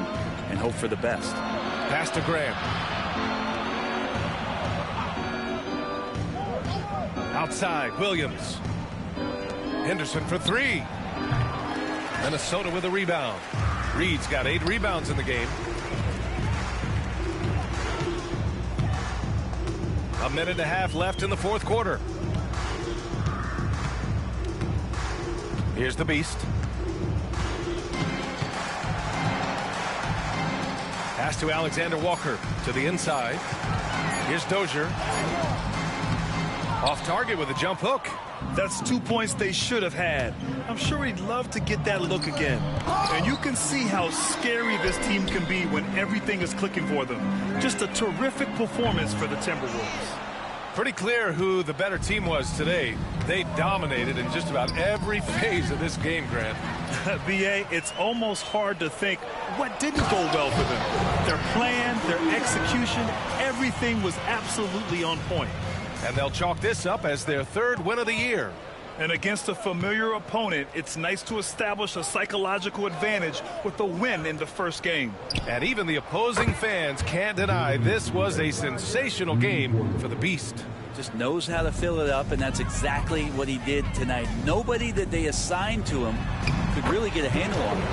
and hope for the best. Pass to Graham. Outside, Williams. Henderson for three. Minnesota with a rebound. Reed's got 8 rebounds in the game. A minute and a half left in the fourth quarter. Here's the Beast. Pass to Alexander Walker to the inside. Here's Dozier. Off target with a jump hook. That's 2 points they should have had. I'm sure he'd love to get that look again. And you can see how scary this team can be when everything is clicking for them. Just a terrific performance for the Timberwolves. Pretty clear who the better team was today. They dominated in just about every phase of this game, Grant. BA, it's almost hard to think what didn't go well for them. Their plan, their execution, everything was absolutely on point. And they'll chalk this up as their 3rd win of the year. And against a familiar opponent, it's nice to establish a psychological advantage with a win in the first game. And even the opposing fans can't deny this was a sensational game for the Beast. Just knows how to fill it up, and that's exactly what he did tonight. Nobody that they assigned to him could really get a handle on him.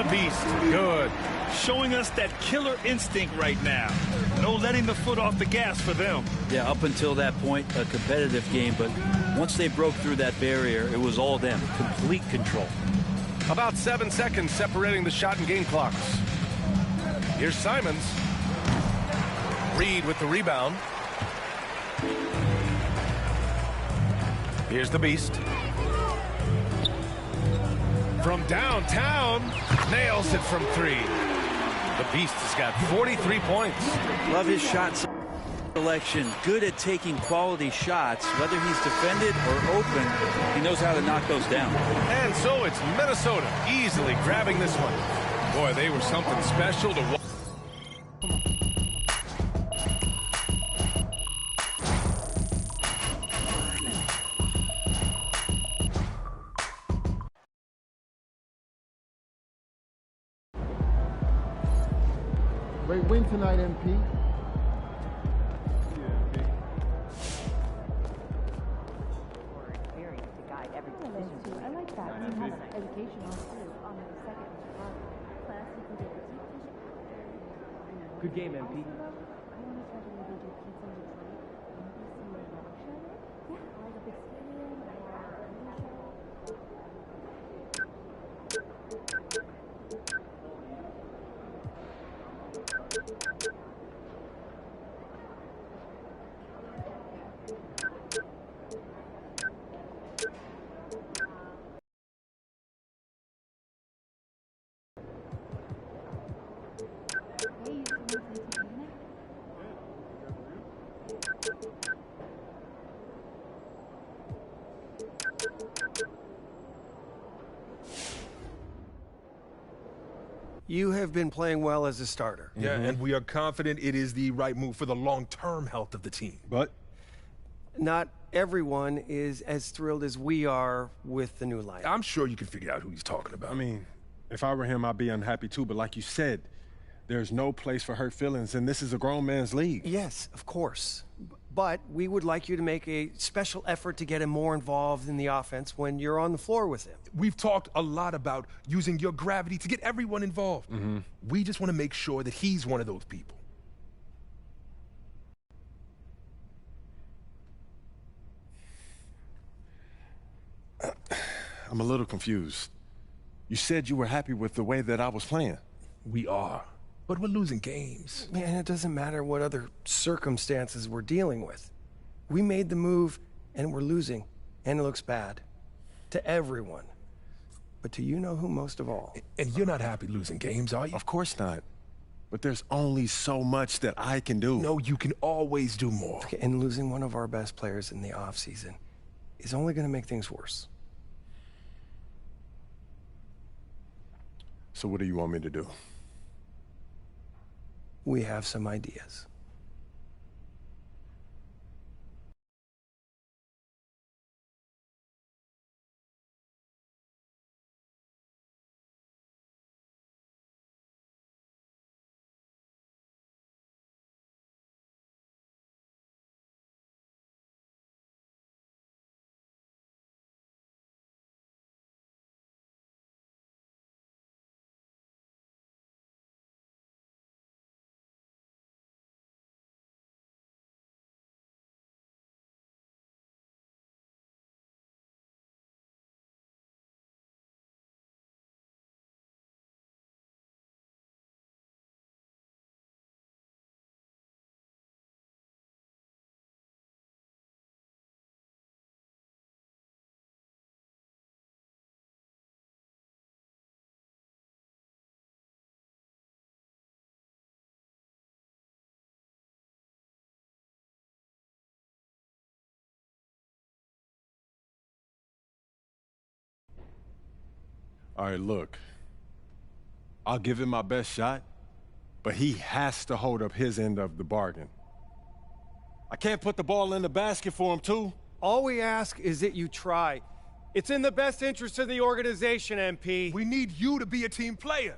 The Beast, good. Showing us that killer instinct right now. No letting the foot off the gas for them. Yeah, up until that point, a competitive game, but once they broke through that barrier, it was all them. Complete control. About 7 seconds separating the shot and game clocks. Here's Simons. Reed with the rebound. Here's the Beast. From downtown, nails it from 3. The Beast has got 43 points. Love his shot selection. Good at taking quality shots. Whether he's defended or open, he knows how to knock those down. And so it's Minnesota easily grabbing this one. Boy, they were something special to watch. Great win tonight, MP. I like that. It has educational too on the second class. You can get the Good game, MP. I want to try to maybe do pizza in Detroit. Maybe see a rock show. Yeah, like a big stadium or a show. You have been playing well as a starter. Yeah, and we are confident it is the right move for the long-term health of the team. But not everyone is as thrilled as we are with the new lineup. I'm sure you can figure out who he's talking about. I mean, if I were him, I'd be unhappy too, but like you said, there's no place for hurt feelings, and this is a grown man's league. Yes, of course. But we would like you to make a special effort to get him more involved in the offense when you're on the floor with him. We've talked a lot about using your gravity to get everyone involved. We just want to make sure that he's one of those people. I'm a little confused. You said you were happy with the way that I was playing. We are, but we're losing games. Man, it doesn't matter what other circumstances we're dealing with. We made the move And we're losing, and it looks bad. To everyone. But to you know who most of all. And you're not happy losing games, are you? Of course not. But there's only so much that I can do. No, you can always do more. Okay, and losing one of our best players in the offseason is only going to make things worse. So what do you want me to do? We have some ideas. All right, look. I'll give him my best shot, but he has to hold up his end of the bargain. I can't put the ball in the basket for him, too. All we ask is that you try. It's in the best interest of the organization, MP. We need you to be a team player.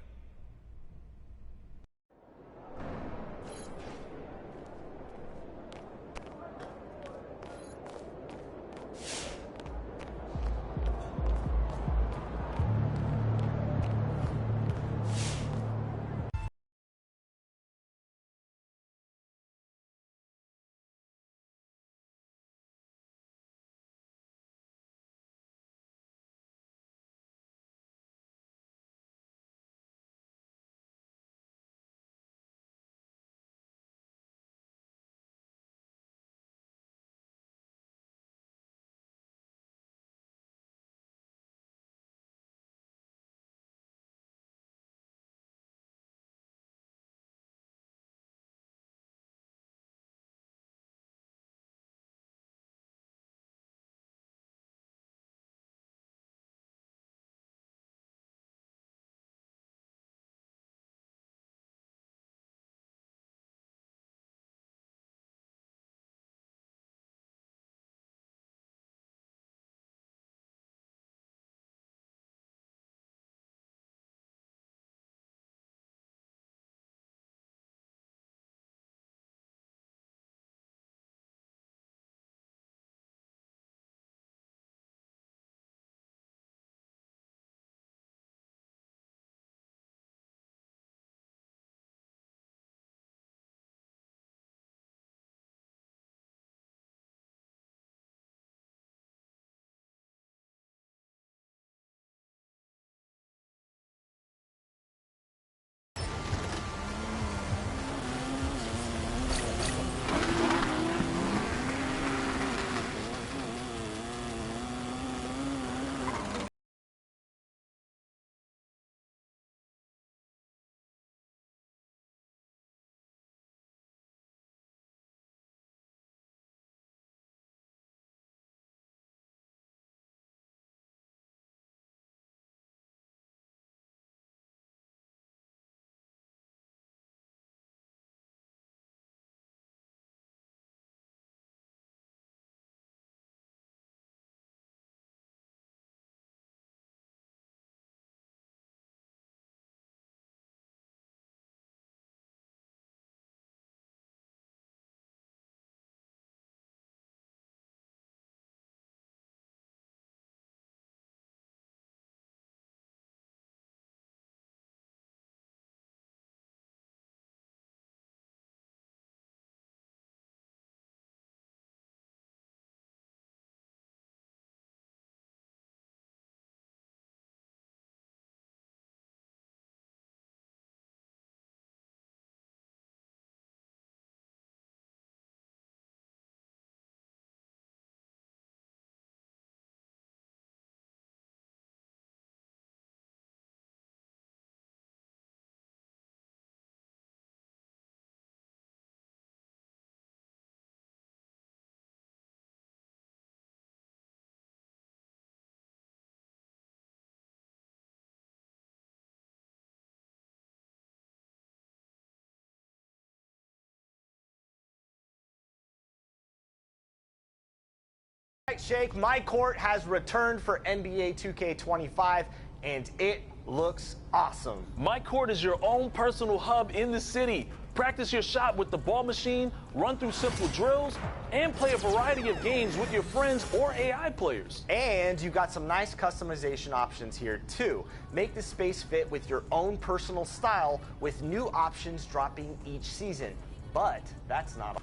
Right, Shake, my court has returned for NBA 2K25, and it looks awesome. My court is your own personal hub in the city. Practice your shot with the ball machine, run through simple drills, and play a variety of games with your friends or AI players. And you got some nice customization options here too. Make the space fit with your own personal style with new options dropping each season. But that's not all.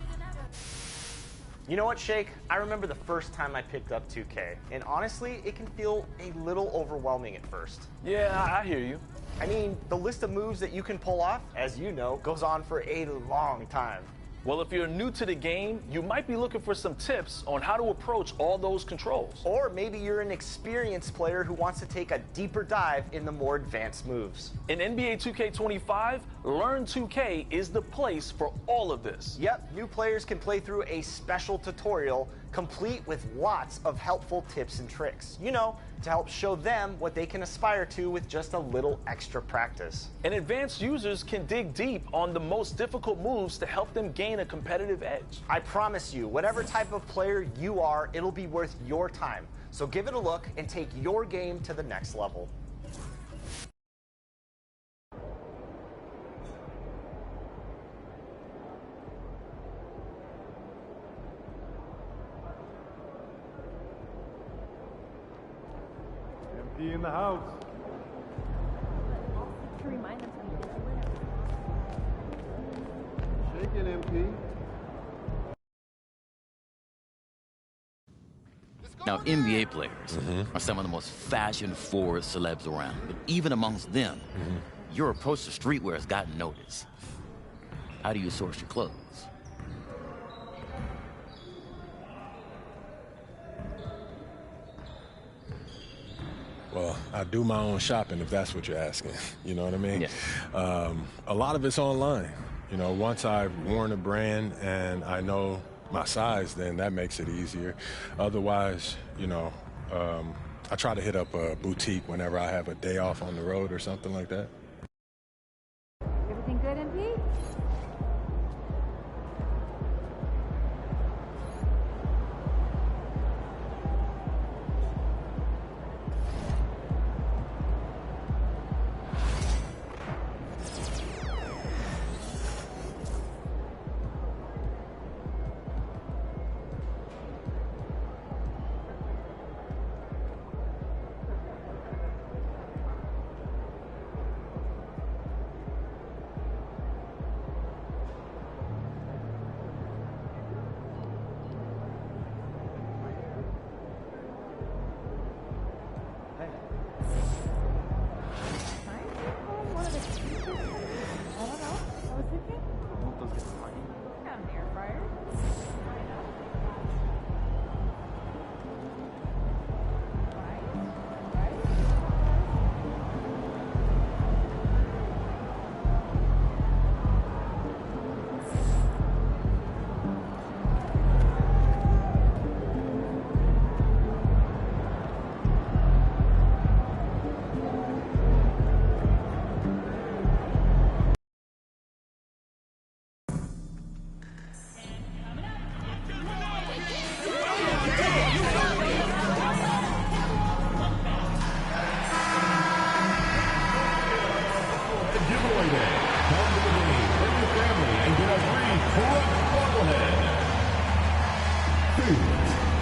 You know what, Shake? I remember the first time I picked up 2K, and honestly, it can feel a little overwhelming at first. Yeah, I hear you. I mean, the list of moves that you can pull off, as you know, goes on for a long time. Well, if you're new to the game, you might be looking for some tips on how to approach all those controls. Or maybe you're an experienced player who wants to take a deeper dive in the more advanced moves. In NBA 2K25, Learn 2K is the place for all of this. Yep, new players can play through a special tutorial complete with lots of helpful tips and tricks. You know, to help show them what they can aspire to with just a little extra practice. And advanced users can dig deep on the most difficult moves to help them gain a competitive edge. I promise you, whatever type of player you are, it'll be worth your time. So give it a look and take your game to the next level. MP in the house. To remind them Shake it, MP. Now, NBA players are some of the most fashion-forward celebs around, but even amongst them, your approach to streetwear has gotten noticed. How do you source your clothes? Well, I do my own shopping, if that's what you're asking. You know what I mean? Yeah. A lot of it's online. You know, once I've worn a brand and I know my size, then that makes it easier. Otherwise, you know, I try to hit up a boutique whenever I have a day off on the road or something like that. Everything good, MP?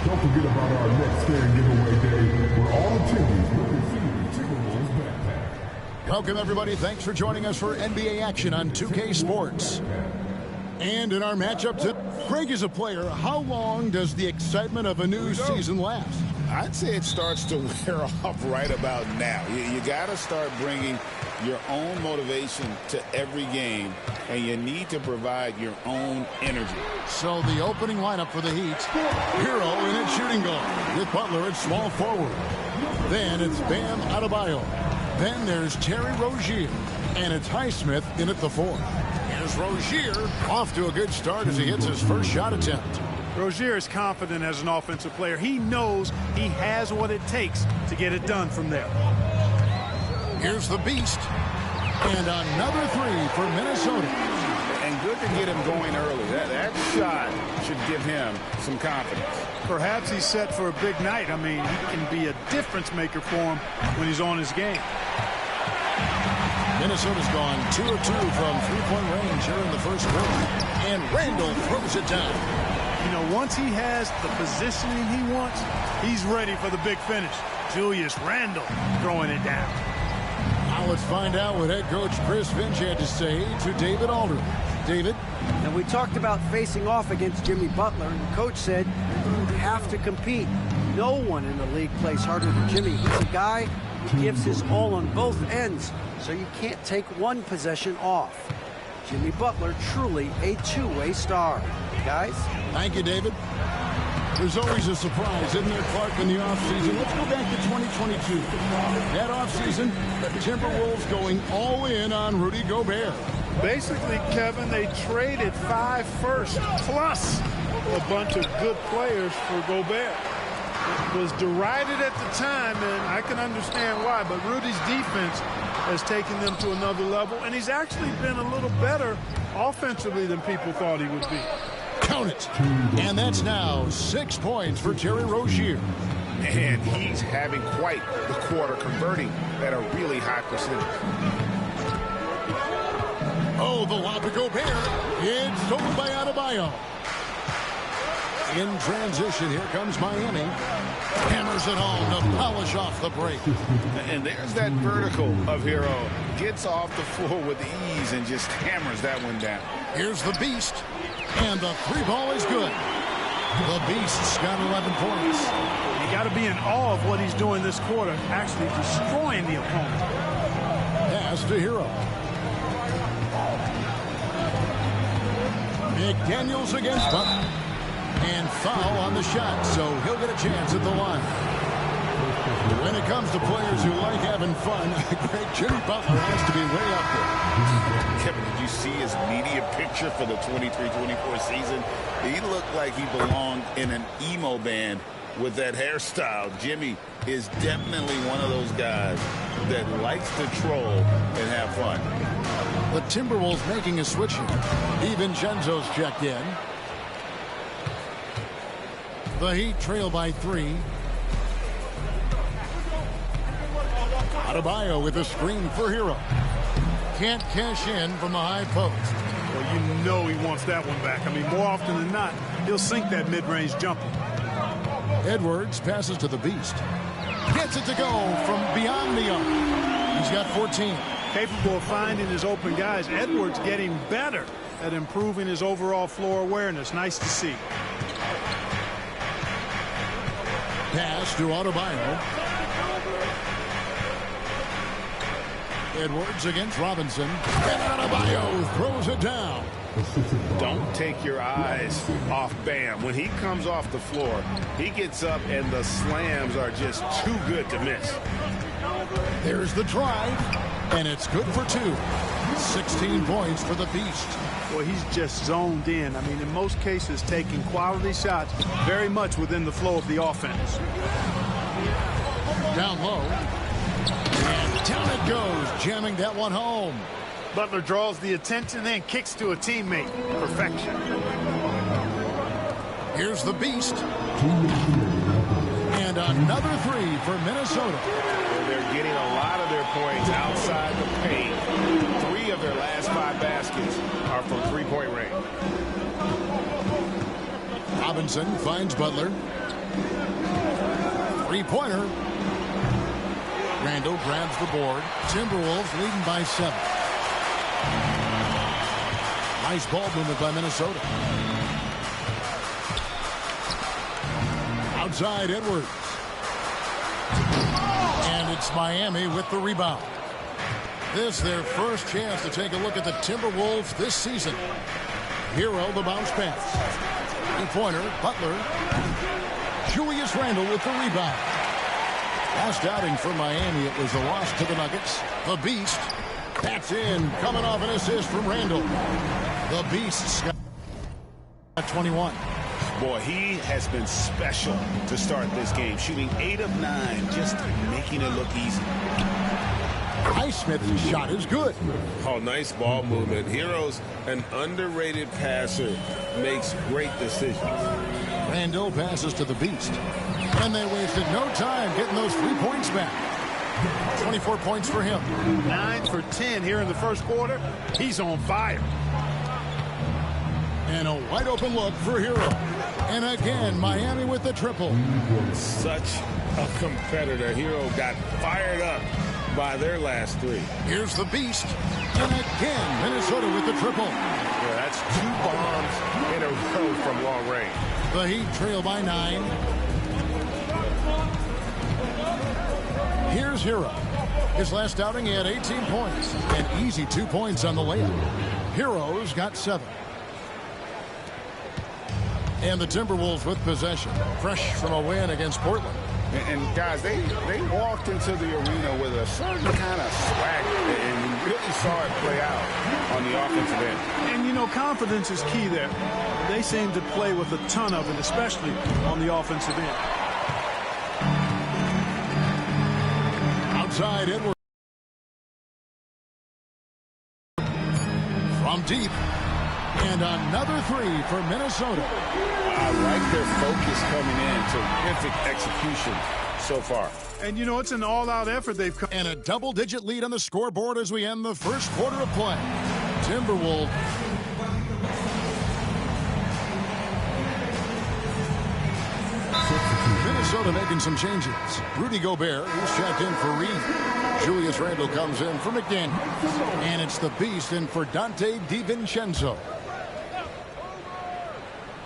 Don't forget about our next fan giveaway day, where all attendees will receive Timberwolves backpack. Welcome, everybody. Thanks for joining us for NBA action on 2K Sports. And in our matchup tip, Craig is a player. How long does the excitement of a new season last? I'd say it starts to wear off right about now. You got to start bringing your own motivation to every game, and you need to provide your own energy. So the opening lineup for the Heat, Hero in its shooting guard, with Butler at small forward. Then it's Bam Adebayo. Then there's Terry Rozier, and it's Highsmith in at the 4. Here's Rozier off to a good start as he hits his first shot attempt. Rozier is confident as an offensive player. He knows he has what it takes to get it done from there. Here's the Beast. And another 3 for Minnesota. And good to get him going early. That shot should give him some confidence. Perhaps he's set for a big night. I mean, he can be a difference maker for him when he's on his game. Minnesota's gone 2 of 2 from three-point range here in the first quarter. And Randall throws it down. You know, once he has the positioning he wants, he's ready for the big finish. Julius Randle throwing it down. Now let's find out what head coach Chris Finch had to say to David Aldridge. David? And we talked about facing off against Jimmy Butler, and the coach said you have to compete. No one in the league plays harder than Jimmy. He's a guy who gives his all on both ends, so you can't take one possession off. Jimmy Butler, truly a two-way star. Guys? Thank you, David. There's always a surprise, isn't there, Clark, in the offseason? Let's go back to 2022. That offseason, the Timberwolves going all in on Rudy Gobert. Basically, Kevin, they traded 5 firsts plus a bunch of good players for Gobert. It was derided at the time, and I can understand why, but Rudy's defense has taken them to another level, and he's actually been a little better offensively than people thought he would be. Count it. And that's now 6 points for Terry Rozier. And he's having quite the quarter, converting at a really high percentage. Oh, the lob to Gobert. It's stolen by Adebayo. In transition, here comes Miami. Hammers it home to polish off the break. And there's that vertical of Hero. Gets off the floor with ease and just hammers that one down. Here's the Beast. And the three ball is good. The Beast's got 11 points. You got to be in awe of what he's doing this quarter, actually destroying the opponent. Pass to Hero. McDaniels against Butler. And foul on the shot, so he'll get a chance at the line. When it comes to players who like having fun, great Jimmy Butler has to be way up there. Kevin, did you see his media picture for the 23-24 season? He looked like he belonged in an emo band with that hairstyle. Jimmy is definitely one of those guys that likes to troll and have fun. The Timberwolves making a switch here. DiVincenzo's checked in. The Heat trail by 3. Adebayo with a screen for Hero. Can't cash in from the high post. Well, you know he wants that one back. I mean, more often than not, he'll sink that mid-range jumper. Edwards passes to the Beast. Gets it to go from beyond the arc. He's got 14. Capable of finding his open guys. Edwards getting better at improving his overall floor awareness. Nice to see. Pass to Adebayo. Edwards against Robinson. And Adebayo throws it down. Don't take your eyes off Bam. When he comes off the floor, he gets up and the slams are just too good to miss. There's the drive, and it's good for 2. 16 points for the Beast. Well, he's just zoned in. I mean, in most cases, taking quality shots very much within the flow of the offense. Down low. And down it goes, jamming that one home. Butler draws the attention and kicks to a teammate. Perfection. Here's the Beast. And another 3 for Minnesota. They're getting a lot of their points outside the paint. 3 of their last 5 baskets are from three-point range. Robinson finds Butler. Three-pointer. Randall grabs the board. Timberwolves leading by 7. Nice ball movement by Minnesota. Outside Edwards. And it's Miami with the rebound. This their first chance to take a look at the Timberwolves this season. Hero the bounce pass. Three-pointer, Butler. Julius Randle with the rebound. Last outing for Miami, it was a loss to the Nuggets. The Beast. That's in, coming off an assist from Randle. The Beast's got 21. Boy, he has been special to start this game. Shooting 8 of 9, just making it look easy. Highsmith's shot is good. Oh, nice ball movement. Hero's an underrated passer, makes great decisions. Randall passes to the Beast. And they wasted no time getting those 3 points back. 24 points for him. 9 for 10 here in the first quarter. He's on fire. And a wide open look for Hero. And again, Miami with the triple. Such a competitor. Hero got fired up by their last 3. Here's the Beast. And again, Minnesota with the triple. Yeah, that's 2 bombs in a row from long range. The Heat trail by 9. Here's Hero. His last outing, he had 18 points. An easy 2 points on the layup. Hero's got 7. And the Timberwolves with possession. Fresh from a win against Portland. And guys, they walked into the arena with a certain kind of swagger, and we really saw it play out on the offensive end. And, you know, confidence is key there. They seem to play with a ton of it, especially on the offensive end. Outside, Edwards. From deep. And another 3 for Minnesota. I like their focus coming in. Terrific execution so far. And, you know, it's an all-out effort they've come. And a double-digit lead on the scoreboard as we end the first quarter of play. Timberwolves. Minnesota making some changes. Rudy Gobert, who's checked in for Reed. Julius Randle comes in for McDaniels. And it's the Beast in for Dante DiVincenzo.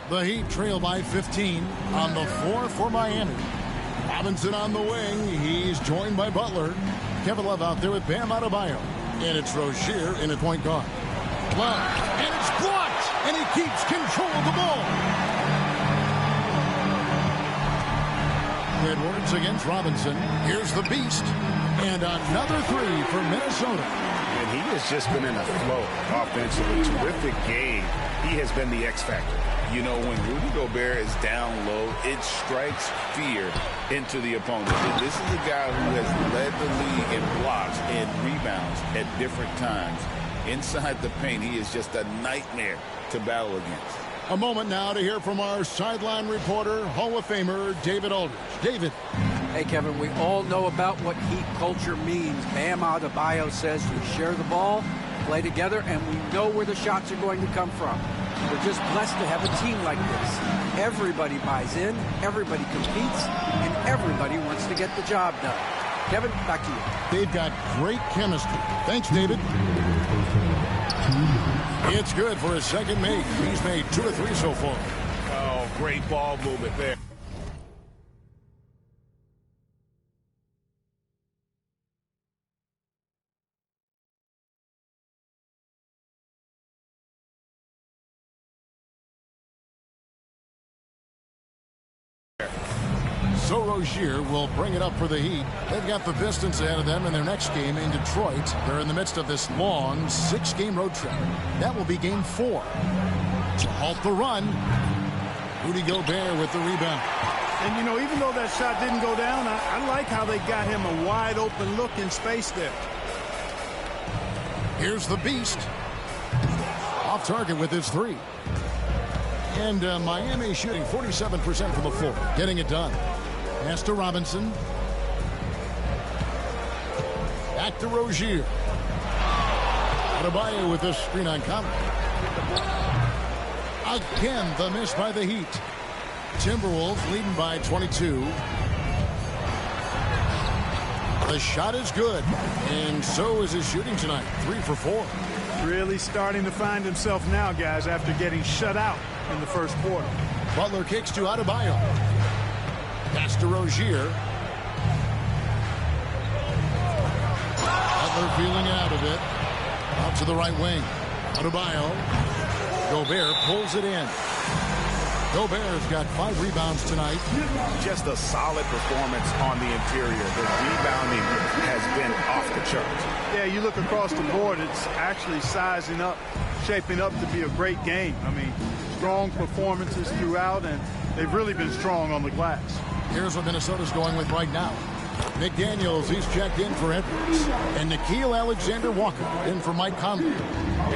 The Heat trail by 15 on the floor for Miami. Robinson on the wing. He's joined by Butler. Kevin Love out there with Bam Adebayo. And it's Rozier in at point guard. Love. And it's blocked. And he keeps control of the ball. Edwards against Robinson. Here's the Beast. And another 3 for Minnesota. And he has just been in a flow offensively. Terrific game. He has been the X factor. You know, when Rudy Gobert is down low, it strikes fear into the opponent. This is a guy who has led the league in blocks and rebounds at different times. Inside the paint, he is just a nightmare to battle against. A moment now to hear from our sideline reporter, Hall of Famer David Aldridge. David. Hey, Kevin, we all know about what Heat culture means. Bam Adebayo says we share the ball, play together, and we know where the shots are going to come from. We're just blessed to have a team like this. Everybody buys in, everybody competes, and everybody wants to get the job done. Kevin, back to you. They've got great chemistry. Thanks, David. It's good for his second make. He's made 2 or 3 so far. Oh, great ball movement there. So Rozier will bring it up for the Heat. They've got the Pistons ahead of them in their next game in Detroit. They're in the midst of this long 6-game road trip. That will be game 4. To halt the run, Rudy Gobert with the rebound. And, you know, even though that shot didn't go down, I like how they got him a wide open look in space there. Here's the Beast. Off target with his 3. And Miami shooting 47% from the floor. Getting it done. Pass to Robinson. Back to Rozier. Adebayo with this screen on counter. Again, the miss by the Heat. Timberwolves leading by 22. The shot is good. And so is his shooting tonight. 3 for 4. Really starting to find himself now, guys, after getting shut out in the first quarter. Butler kicks to Adebayo. Pass to Rozier. Butler feeling out of it. Out to the right wing. Adebayo. Gobert pulls it in. Gobert's got 5 rebounds tonight. Just a solid performance on the interior. The rebounding has been off the charts. Yeah, you look across the board, it's actually sizing up, shaping up to be a great game. I mean, strong performances throughout, and they've really been strong on the glass. Here's what Minnesota's going with right now. McDaniels, he's checked in for Edwards. And Nikhil Alexander-Walker in for Mike Conley.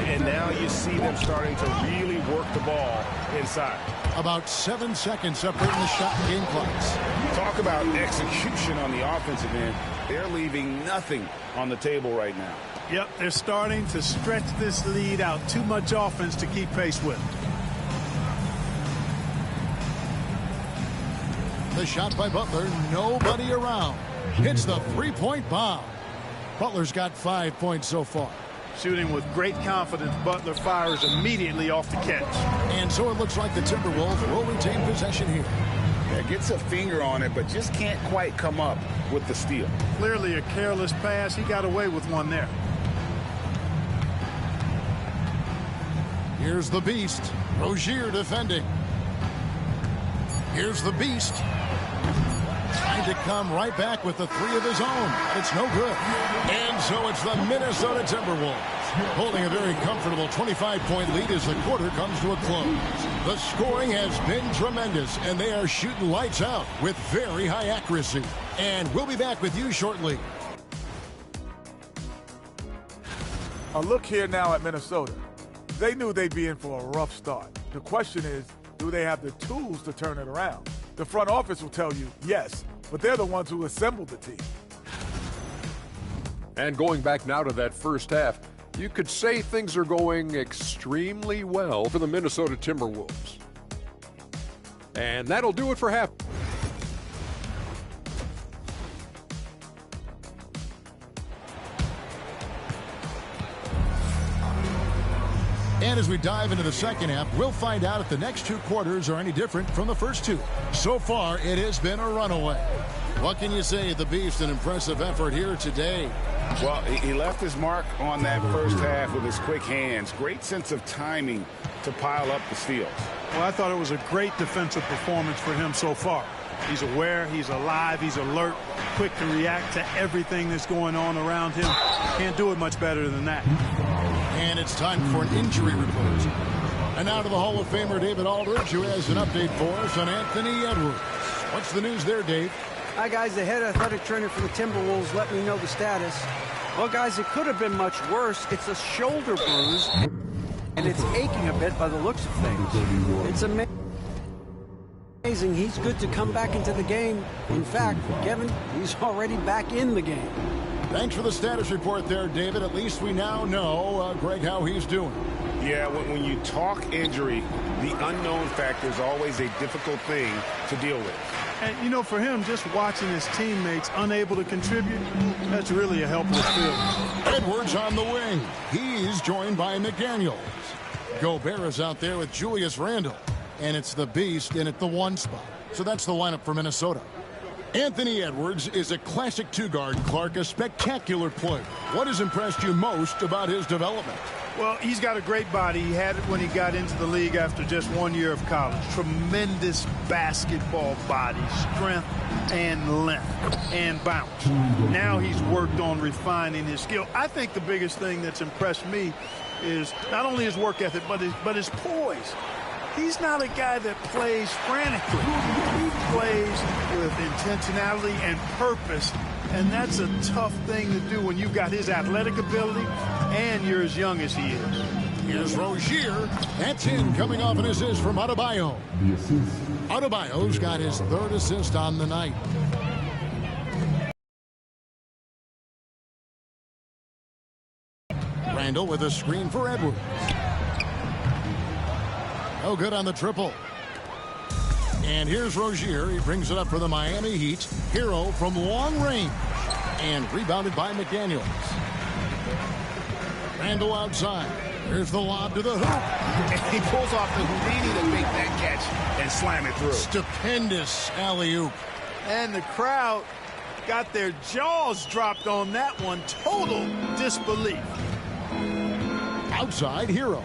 And now you see them starting to really work the ball inside. About 7 seconds separating the shot and game clocks. Talk about execution on the offensive end. They're leaving nothing on the table right now. Yep, they're starting to stretch this lead out. Too much offense to keep pace with. The shot by Butler, nobody around. Hits the three-point bomb. Butler's got 5 points so far. Shooting with great confidence, Butler fires immediately off the catch. And so it looks like the Timberwolves will retain possession here. Yeah, gets a finger on it, but just can't quite come up with the steal. Clearly a careless pass. He got away with one there. Here's the beast, Rozier defending. Here's the beast. Trying to come right back with the three of his own. It's no good. And so it's the Minnesota Timberwolves holding a very comfortable 25-point lead as the quarter comes to a close. The scoring has been tremendous, and they are shooting lights out with very high accuracy. And we'll be back with you shortly. A look here now at Minnesota. They knew they'd be in for a rough start. The question is, do they have the tools to turn it around? The front office will tell you yes, but they're the ones who assembled the team. And going back now to that first half, you could say things are going extremely well for the Minnesota Timberwolves. And that'll do it for half. And as we dive into the second half, we'll find out if the next two quarters are any different from the first two. So far, it has been a runaway. What can you say? The Beast, an impressive effort here today. Well, he left his mark on that first half with his quick hands. Great sense of timing to pile up the steals. Well, I thought it was a great defensive performance for him so far. He's aware, he's alive, he's alert, quick to react to everything that's going on around him. Can't do it much better than that. And it's time for an injury report. And now to the Hall of Famer David Aldridge, who has an update for us on Anthony Edwards. What's the news there, Dave? Hi, guys. The head athletic trainer for the Timberwolves let me know the status. Well, guys, it could have been much worse. It's a shoulder bruise, and it's aching a bit by the looks of things. It's amazing. He's good to come back into the game. In fact, Kevin, he's already back in the game. Thanks for the status report there, David. At least we now know, Greg, how he's doing. Yeah, when you talk injury, the unknown factor is always a difficult thing to deal with. And, you know, for him, just watching his teammates unable to contribute, that's really a helpless feeling. Edwards on the wing. He's joined by McDaniels. Gobert is out there with Julius Randle. And it's the Beast in at the one spot. So that's the lineup for Minnesota. Anthony Edwards is a classic two-guard, Clark, a spectacular player. What has impressed you most about his development? Well, he's got a great body. He had it when he got into the league after just 1 year of college. Tremendous basketball body, strength and length and bounce. Now he's worked on refining his skill. I think the biggest thing that's impressed me is not only his work ethic, but his poise. He's not a guy that plays frantically. He plays with intentionality and purpose, and that's a tough thing to do when you've got his athletic ability and you're as young as he is. Here's Rozier. That's in, coming off an assist from Adebayo. Adebayo's got his third assist on the night. Randle with a screen for Edwards. No good on the triple. And here's Rozier. He brings it up for the Miami Heat. Hero from long range. And rebounded by McDaniels. Randle outside. There's the lob to the hoop. And he pulls off the Houdini to make that catch and slam it through. Stupendous alley-oop. And the crowd got their jaws dropped on that one. Total disbelief. Outside, Hero.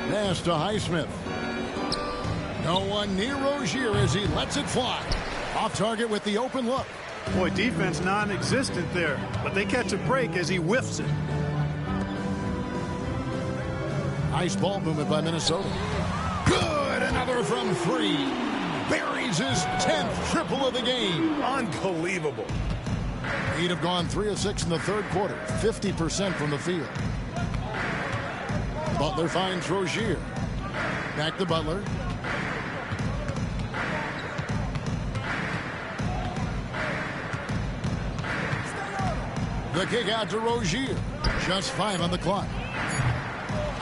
Pass to Highsmith. No one near Rozier as he lets it fly. Off target with the open look. Boy, defense non-existent there, but they catch a break as he whiffs it. Nice ball movement by Minnesota. Good, another from three. Buries lays his 10th triple of the game. Unbelievable. He'd have gone 3 of 6 in the third quarter, 50% from the field. Butler finds Rozier. Back to Butler. The kick out to Rozier. Just 5 on the clock.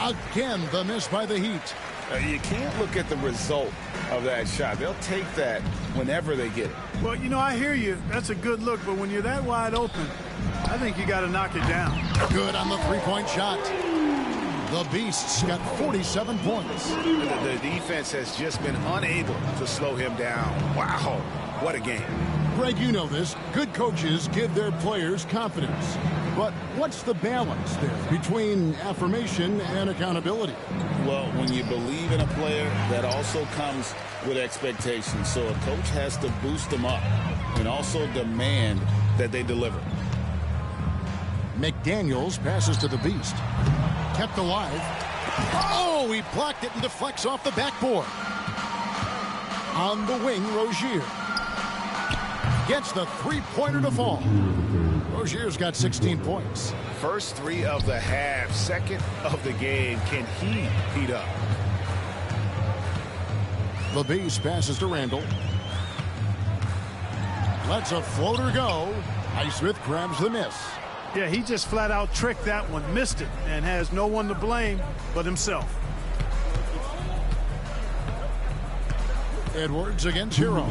Again, the miss by the Heat. You can't look at the result of that shot. They'll take that whenever they get it. Well, you know, I hear you. That's a good look, but when you're that wide open, I think you got to knock it down. Good on the three-point shot. The Beasts got 47 points. The defense has just been unable to slow him down. Wow, what a game. Greg, you know this. Good coaches give their players confidence. But what's the balance there between affirmation and accountability? Well, when you believe in a player, that also comes with expectations. So a coach has to boost them up and also demand that they deliver. McDaniels passes to the Beast. Kept alive. Oh, he blocked it and deflects off the backboard. On the wing, Rozier gets the three-pointer to fall. Rozier's got 16 points. First 3 of the half, second of the game. Can he heat up? The Beast passes to Randall. Lets a floater go. Highsmith grabs the miss. Yeah, he just flat out tricked that one, missed it, and has no one to blame but himself. Edwards against Hero.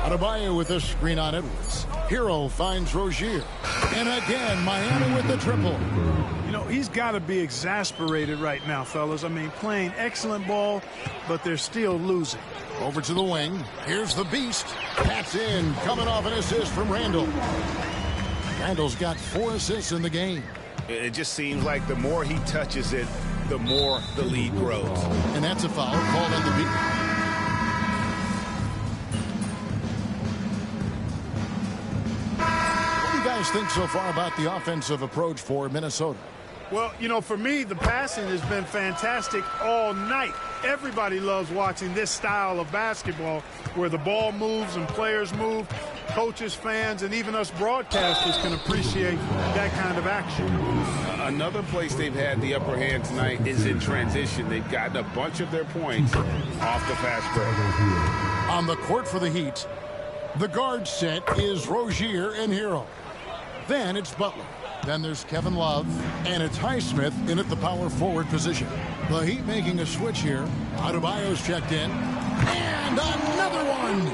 Adebayo with a screen on Edwards. Hero finds Rozier. And again, Miami with the triple. You know, he's got to be exasperated right now, fellas. I mean, playing excellent ball, but they're still losing. Over to the wing. Here's the Beast. That's in. Coming off an assist from Randall. Randall's got 4 assists in the game. It just seems like the more he touches it, the more the lead grows. And that's a foul called on the Beast. Think so far about the offensive approach for Minnesota? Well, you know, for me, the passing has been fantastic all night. Everybody loves watching this style of basketball where the ball moves and players move. Coaches, fans, and even us broadcasters can appreciate that kind of action. Another place they've had the upper hand tonight is in transition. They've gotten a bunch of their points off the fast break. On the court for the Heat, the guard set is Rozier and Hero. Then it's Butler. Then there's Kevin Love. And it's Highsmith in at the power forward position. The Heat making a switch here. Adebayo's checked in. And another one!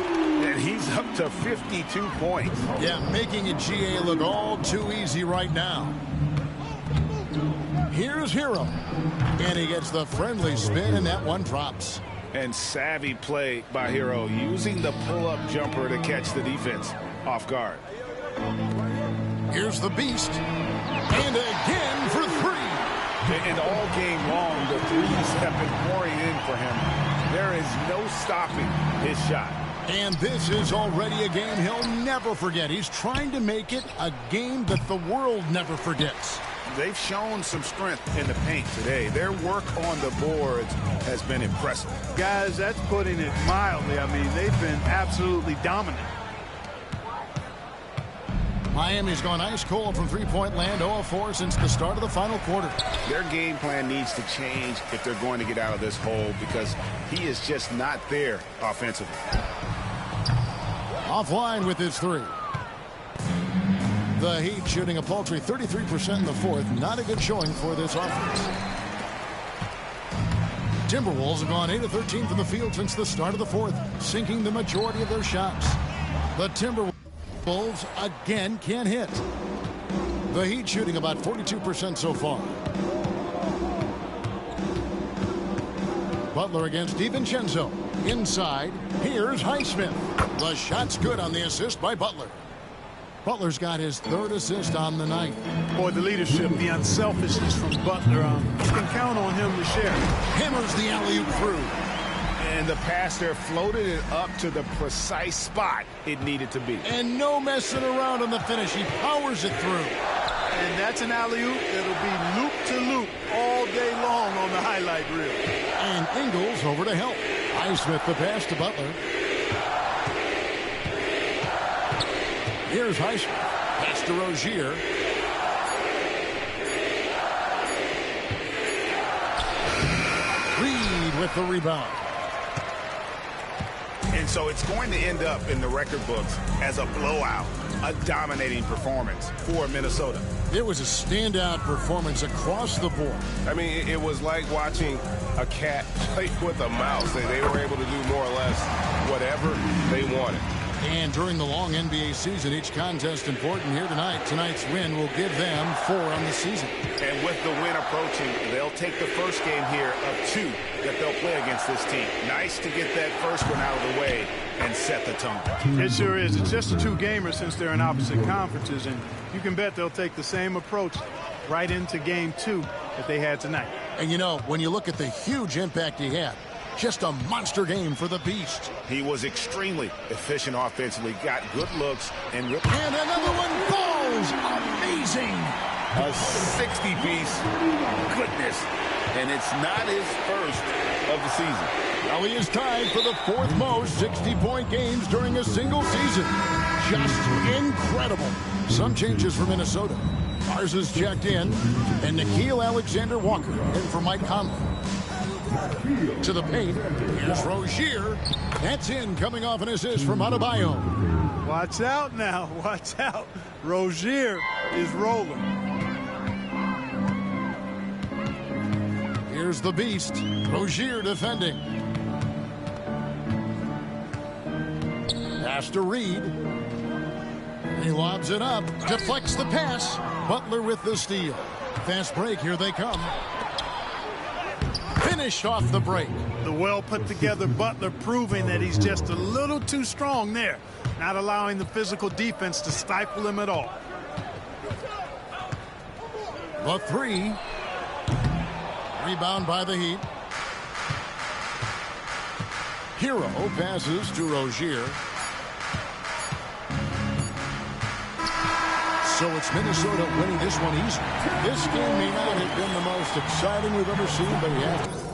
And he's up to 52 points. Yeah, making it GA look all too easy right now. Here's Hero. And he gets the friendly spin, and that one drops. And savvy play by Hero, using the pull-up jumper to catch the defense off guard. Here's the Beast. And again for 3. And all game long, the threes have been pouring in for him. There is no stopping his shot. And this is already a game he'll never forget. He's trying to make it a game that the world never forgets. They've shown some strength in the paint today. Their work on the boards has been impressive. Guys, that's putting it mildly. I mean, they've been absolutely dominant. Miami's gone ice cold from three-point land, 0-4 since the start of the final quarter. Their game plan needs to change if they're going to get out of this hole because he is just not there offensively. Offline with his 3. The Heat shooting a paltry 33% in the fourth. Not a good showing for this offense. Timberwolves have gone 8 of 13 from the field since the start of the fourth, sinking the majority of their shots. The Timberwolves again can't hit. The Heat shooting about 42% so far. Butler against DiVincenzo. Inside, here's Highsmith. The shot's good on the assist by Butler. Butler's got his 3rd assist on the night. Boy, the leadership, the unselfishness from Butler, you can count on him to share. Hammers the alley-oop through. And the pass there floated it up to the precise spot it needed to be. And no messing around on the finish. He powers it through. And that's an alley-oop. It'll be loop-to-loop all day long on the highlight reel. And Ingles over to help. Highsmith the pass to Butler. Here's Highsmith. Pass to Rozier. Reed with the rebound. And so it's going to end up in the record books as a blowout, a dominating performance for Minnesota. It was a standout performance across the board. I mean, it was like watching a cat play with a mouse. They were able to do more or less whatever they wanted. And during the long NBA season, each contest important here tonight. Tonight's win will give them 4 on the season. And with the win approaching, they'll take the first game here of 2 that they'll play against this team. Nice to get that first one out of the way and set the tone. It sure is. It's just a 2-gamer since they're in opposite conferences, and you can bet they'll take the same approach right into game 2 that they had tonight. And you know, when you look at the huge impact he had, just a monster game for the Beast. He was extremely efficient offensively, got good looks, and another one falls. Amazing. A 60-piece. Goodness. And it's not his first of the season. Well, he is tied for the 4th most 60-point games during a single season. Just incredible. Some changes for Minnesota. Ours is checked in, and Nickeil Alexander-Walker in for Mike Conley. To the paint. Here's Rozier. That's in, coming off an assist from Adebayo. Watch out now. Watch out. Rozier is rolling. Here's the Beast. Rozier defending. Pass to Reed. He lobs it up. Deflects the pass. Butler with the steal. Fast break. Here they come. Finished off the break. The well put together Butler proving that he's just a little too strong there, not allowing the physical defense to stifle him at all. The 3. Rebound by the Heat. Hero passes to Rozier. So it's Minnesota winning this one easy. This game may not have been the most exciting we've ever seen, but you have to